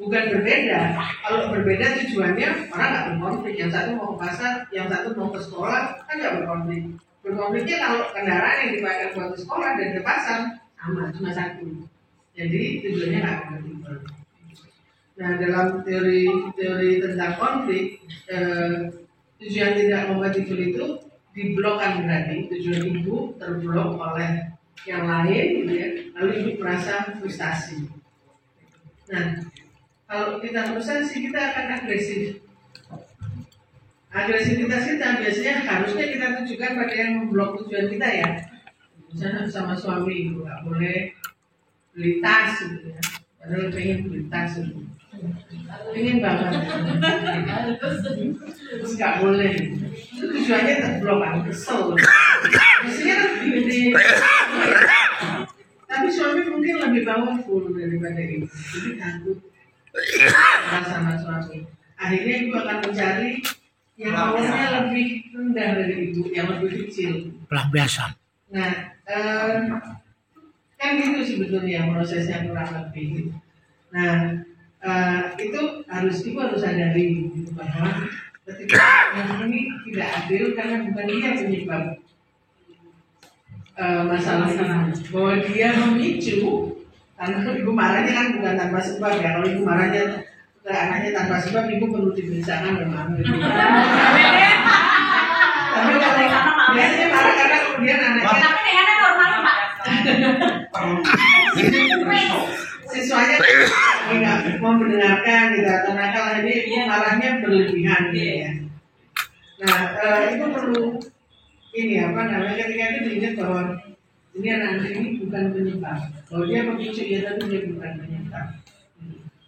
Bukan berbeda. Kalau berbeda tujuannya orang nggak berkonflik. Yang satu mau ke pasar, yang satu mau ke sekolah, kan nggak berkonflik. Berkonfliknya kalau kendaraan yang dipakai buat ke sekolah dan ke pasar sama, cuma satu. Jadi tujuannya nggak kompatibel. Nah, dalam teori tentang konflik, tujuan tidak kompatibel itu diblokkan berarti tujuan ibu terblok oleh yang lain, gitu ya. Lalu ibu merasa frustasi. Nah, kalau kita frustasi kita akan agresif. Agresivitas kita biasanya harusnya kita tujukan pada yang memblok tujuan kita ya. Misalnya sama suami ibu nggak boleh beli tas gitu ya. Padahal pengen beli tas gitu. Pengen banget. Terus nggak boleh. Itu tujuannya terblok kan, kesel. Maksudnya kan gini. Tapi suami mungkin lebih powerful daripada ibu. Jadi takut sama suami. Akhirnya ibu akan mencari yang powernya lebih rendah dari ibu, yang lebih kecil. Pelampiasan. Nah, kan gitu sebetulnya prosesnya kurang lebih. Nah, itu ibu harus sadari gitu, bahwa ketika yang ini tidak adil karena bukan dia penyebab masalah ini, bahwa dia memicu. Karena ibu marahnya kan bukan tanpa sebab ya. Kalau ibu marahnya ke anaknya tanpa sebab, ibu perlu diperiksakan memang. Tapi kalau biasanya marah karena kemudian anaknya. Tapi dengan normal Pak. Siswanya nggak mau mendengarkan gitu, atau nakal, ini ibu marahnya berlebihan gitu ya. Nah, itu perlu ini ketika itu diingat bahwa ini anak ini bukan penyebab, bahwa dia pemicu ya, tapi dia bukan penyebab.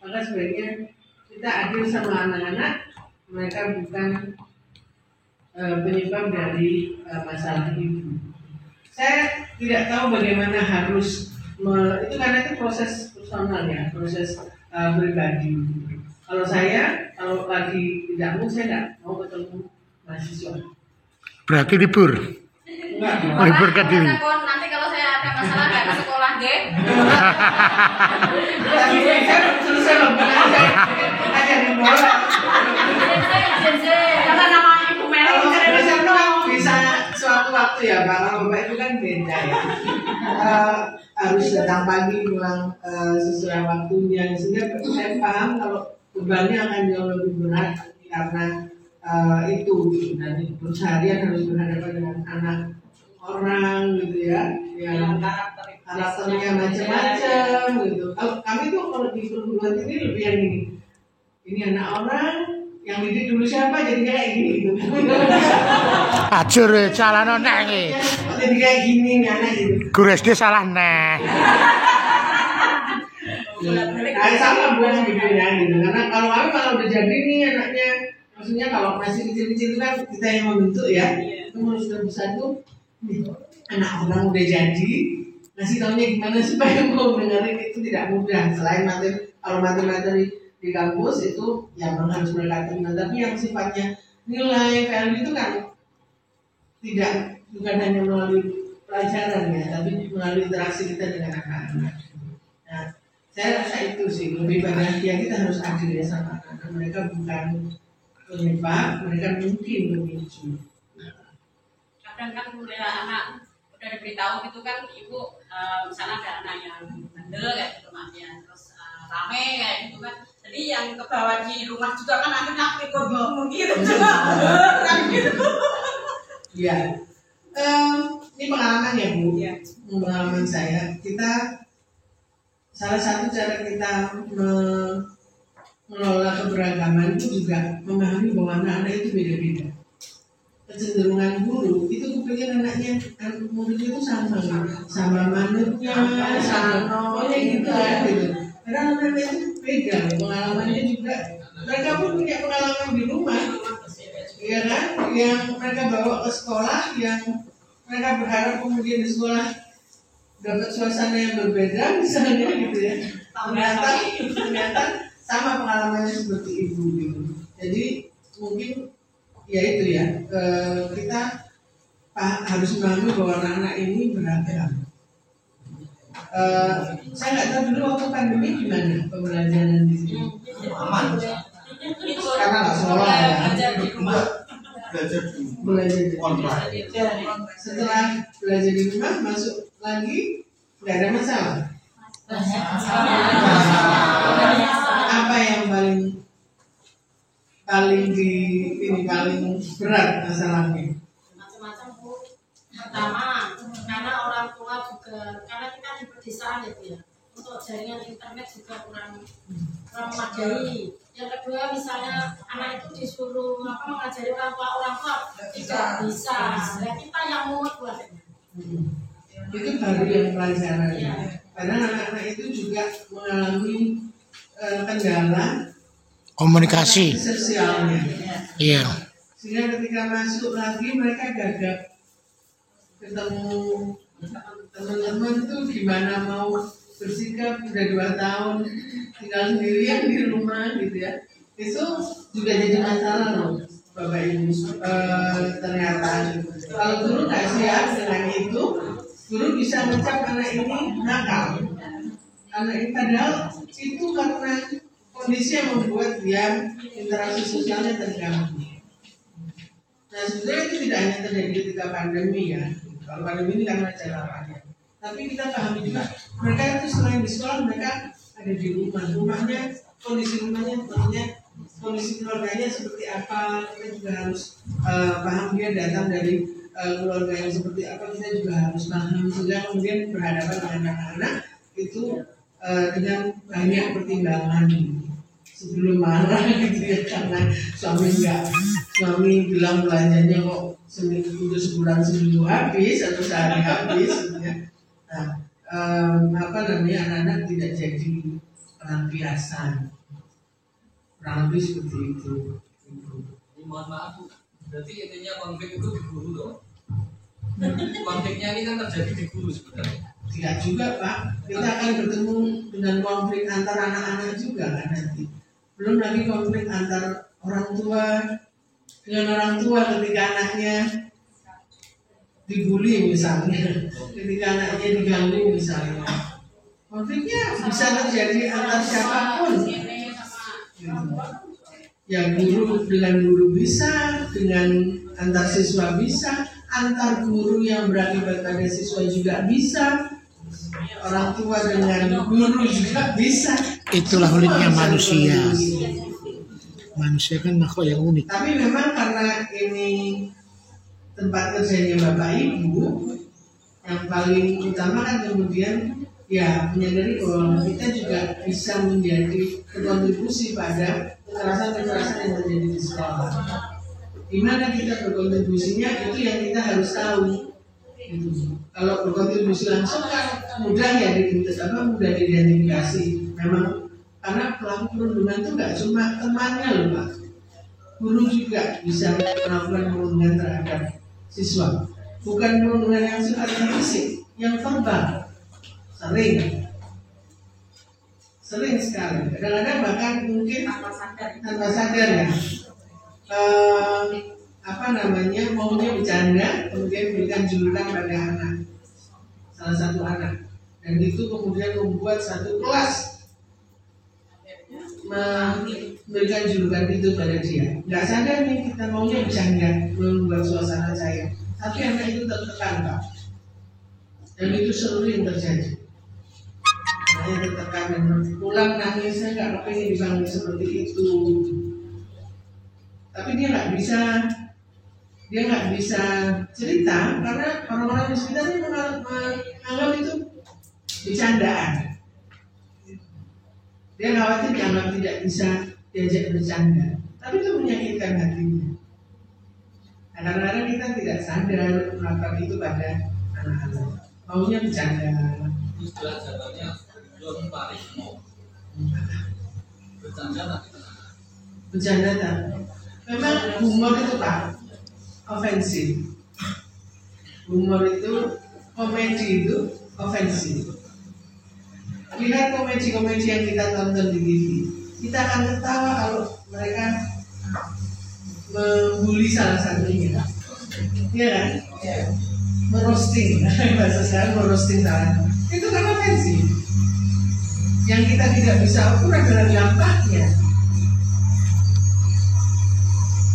Maka sebaiknya kita adil sama anak-anak, mereka bukan penyebab dari masalah itu. Saya tidak tahu bagaimana harus itu karena itu proses personal ya, proses pribadi. Kalau lagi tidak mau, saya tidak mau ketemu mahasiswa. Berarti libur. Enggak. Libur ke diri. Nanti kalau saya ada masalah nggak ke sekolah, Ge. Tapi saya selesai loh, saya ajarin bola. Karena nama Ibu Meli Bisa suatu waktu ya Pak, kalau Bapak itu kan beda ya. Harus datang pagi, pulang sesuai waktunya. Sehingga saya paham kalau bebannya akan jauh lebih berat karena itu. Nanti seharian harus berhadapan dengan anak orang gitu ya, yang karakternya macam-macam gitu. Kami tuh kalau di perguruan ini lebih yang ini anak orang yang didik dulu siapa jadi kayak gini gitu. Ajur calon nek iki. Jadi kayak gini nih anak gitu. Guru SD salah nek. Sama buat videonya gitu. Karena kalau kami malah udah jadi nih anaknya, maksudnya kalau masih kecil-kecil kan kita yang membentuk ya. Itu sudah besar tuh anak orang udah jadi, ngasih taunya gimana supaya mau dengerin itu tidak mudah. Selain materi di kampus itu yang harus mereka terima, tapi yang sifatnya nilai value itu kan bukan hanya melalui pelajaran ya, tapi melalui interaksi kita dengan anak-anak. Nah, saya rasa itu sih lebih banyak ya, kita harus adil ya sama anak-anak. Mereka bukan penyebab mereka mungkin memicu. Kadang kan mulai anak udah diberitahu gitu kan, ibu misalnya ada anak yang bandel kayak gitu maknya, terus rame kayak gitu kan, jadi yang ke bawah di rumah juga kan akhirnya ikut gitu juga kan gitu. Iya, ini pengalaman ya Bu, pengalaman saya. Kita salah satu cara kita mengelola keberagaman itu juga memahami bahwa anak-anak itu beda-beda. Kecenderungan guru itu kepengen anaknya, muridnya itu sama manutnya, sama gitu ya gitu. Karena anak-anak itu beda, pengalamannya juga. Mereka pun punya pengalaman di rumah, ya kan? Yang mereka bawa ke sekolah, yang mereka berharap kemudian di sekolah dapat suasana yang berbeda, misalnya gitu ya. Ternyata sama pengalamannya seperti ibu gitu. Jadi mungkin ya itu ya, kita harus memahami bahwa anak-anak ini beragam. Saya nggak tahu dulu waktu pandemi gimana pembelajaran di sini. Aman. Karena nggak sekolah ya. Belajar di Online. Setelah belajar di rumah masuk lagi nggak ada masalah. Apa yang paling berat masalahnya? Macam-macam Bu. Pertama, karena orang tua juga, karena kita di pedesaan ya Bu ya, untuk jaringan internet juga kurang memadai. Yang kedua, misalnya anak itu disuruh mengajari orang tua tidak bisa. Nah, kita yang mumet buatnya. Itu baru yang pelajaran. Karena anak-anak itu juga mengalami kendala Komunikasi. sosialnya. Iya. Sehingga ketika masuk lagi mereka gagap ketemu teman-teman tuh gimana mau bersikap, udah 2 tahun tinggal sendirian di rumah gitu ya. Itu juga jadi masalah loh Bapak Ibu. Ternyata kalau guru nggak siap dengan itu, guru bisa mencap anak ini nakal. Anak ini padahal itu karena kondisi yang membuat dia interaksi sosialnya terganggu. Nah sebenarnya itu tidak hanya terjadi ketika pandemi ya. Kalau pandemi ini karena jalannya. Tapi kita pahami juga mereka itu selain di sekolah mereka ada di rumah. Rumahnya, kondisi rumahnya, maksudnya kondisi keluarganya seperti apa. Kita juga harus paham dia datang dari keluarga yang seperti apa. Kita juga harus paham sehingga kemudian berhadapan dengan anak-anak itu dengan banyak pertimbangan sebelum marah gitu ya, karena suami bilang belanjanya kok sebulan seminggu habis atau sehari habis gitu ya. Nah, anak-anak tidak jadi pelampiasan kurang lebih seperti itu. Mohon maaf Bu, berarti intinya konflik itu di guru dong. Konfliknya ini kan terjadi di guru sebenarnya. Tidak juga Pak, kita akan bertemu dengan konflik antar anak-anak juga kan nanti. Belum lagi konflik antar orang tua dengan orang tua ketika anaknya dibully misalnya, ketika anaknya diganggu misalnya. Konfliknya bisa terjadi antar siapapun. Ya guru dengan guru bisa, dengan antar siswa bisa, antar guru yang berakibat pada siswa juga bisa. Orang tua dengan guru juga bisa. Itulah uniknya manusia. Manusia kan makhluk yang unik. Tapi memang karena ini tempat kerjanya Bapak Ibu, yang paling utama kan kemudian ya menyadari bahwa kita juga bisa menjadi berkontribusi pada kekerasan-kekerasan yang terjadi di sekolah. Di mana kita berkontribusinya itu yang kita harus tahu. Kalau berkontribusi langsung kan mudah ya mudah diidentifikasi. Memang karena pelaku perundungan itu nggak cuma temannya loh Pak, guru juga bisa melakukan perundungan terhadap siswa. Bukan perundungan yang sifatnya fisik, yang verbal, sering sekali. Kadang-kadang bahkan mungkin tanpa sadar ya. Maunya bercanda, kemudian berikan julukan pada anak, salah satu anak, dan itu kemudian membuat satu kelas memberikan julukan itu pada dia. Nggak sadar nih kita maunya bercanda, membuat suasana cair. Tapi anak itu tertekan, Pak. Dan itu sering terjadi. Anaknya tertekan dan pulang nangisnya nggak kepengen dipanggil seperti itu. Tapi dia nggak bisa cerita karena orang-orang di sekitarnya menganggap itu bercandaan. Dia khawatir dianggap tidak bisa diajak bercanda, tapi itu menyakitkan hatinya. Nah, kadang-kadang kita tidak sadar melakukan itu pada anak-anak. Maunya bercanda. Istilah jawabannya John Parismo. Bercanda tak? Memang humor itu Pak ofensif. Humor itu, komedi itu ofensif. Lihat komedi-komedi yang kita tonton di TV, kita akan ketawa kalau mereka membuli salah satunya, iya kan? Merosting, bahasa sekarang merosting salah. Itu kan ofensif. Yang kita tidak bisa ukur adalah dampaknya.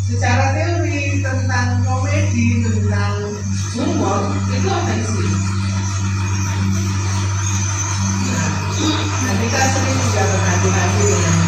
Secara teori tentang komedi, tentang humor itu ofensif. Nah, kita sering juga berhati-hati dengan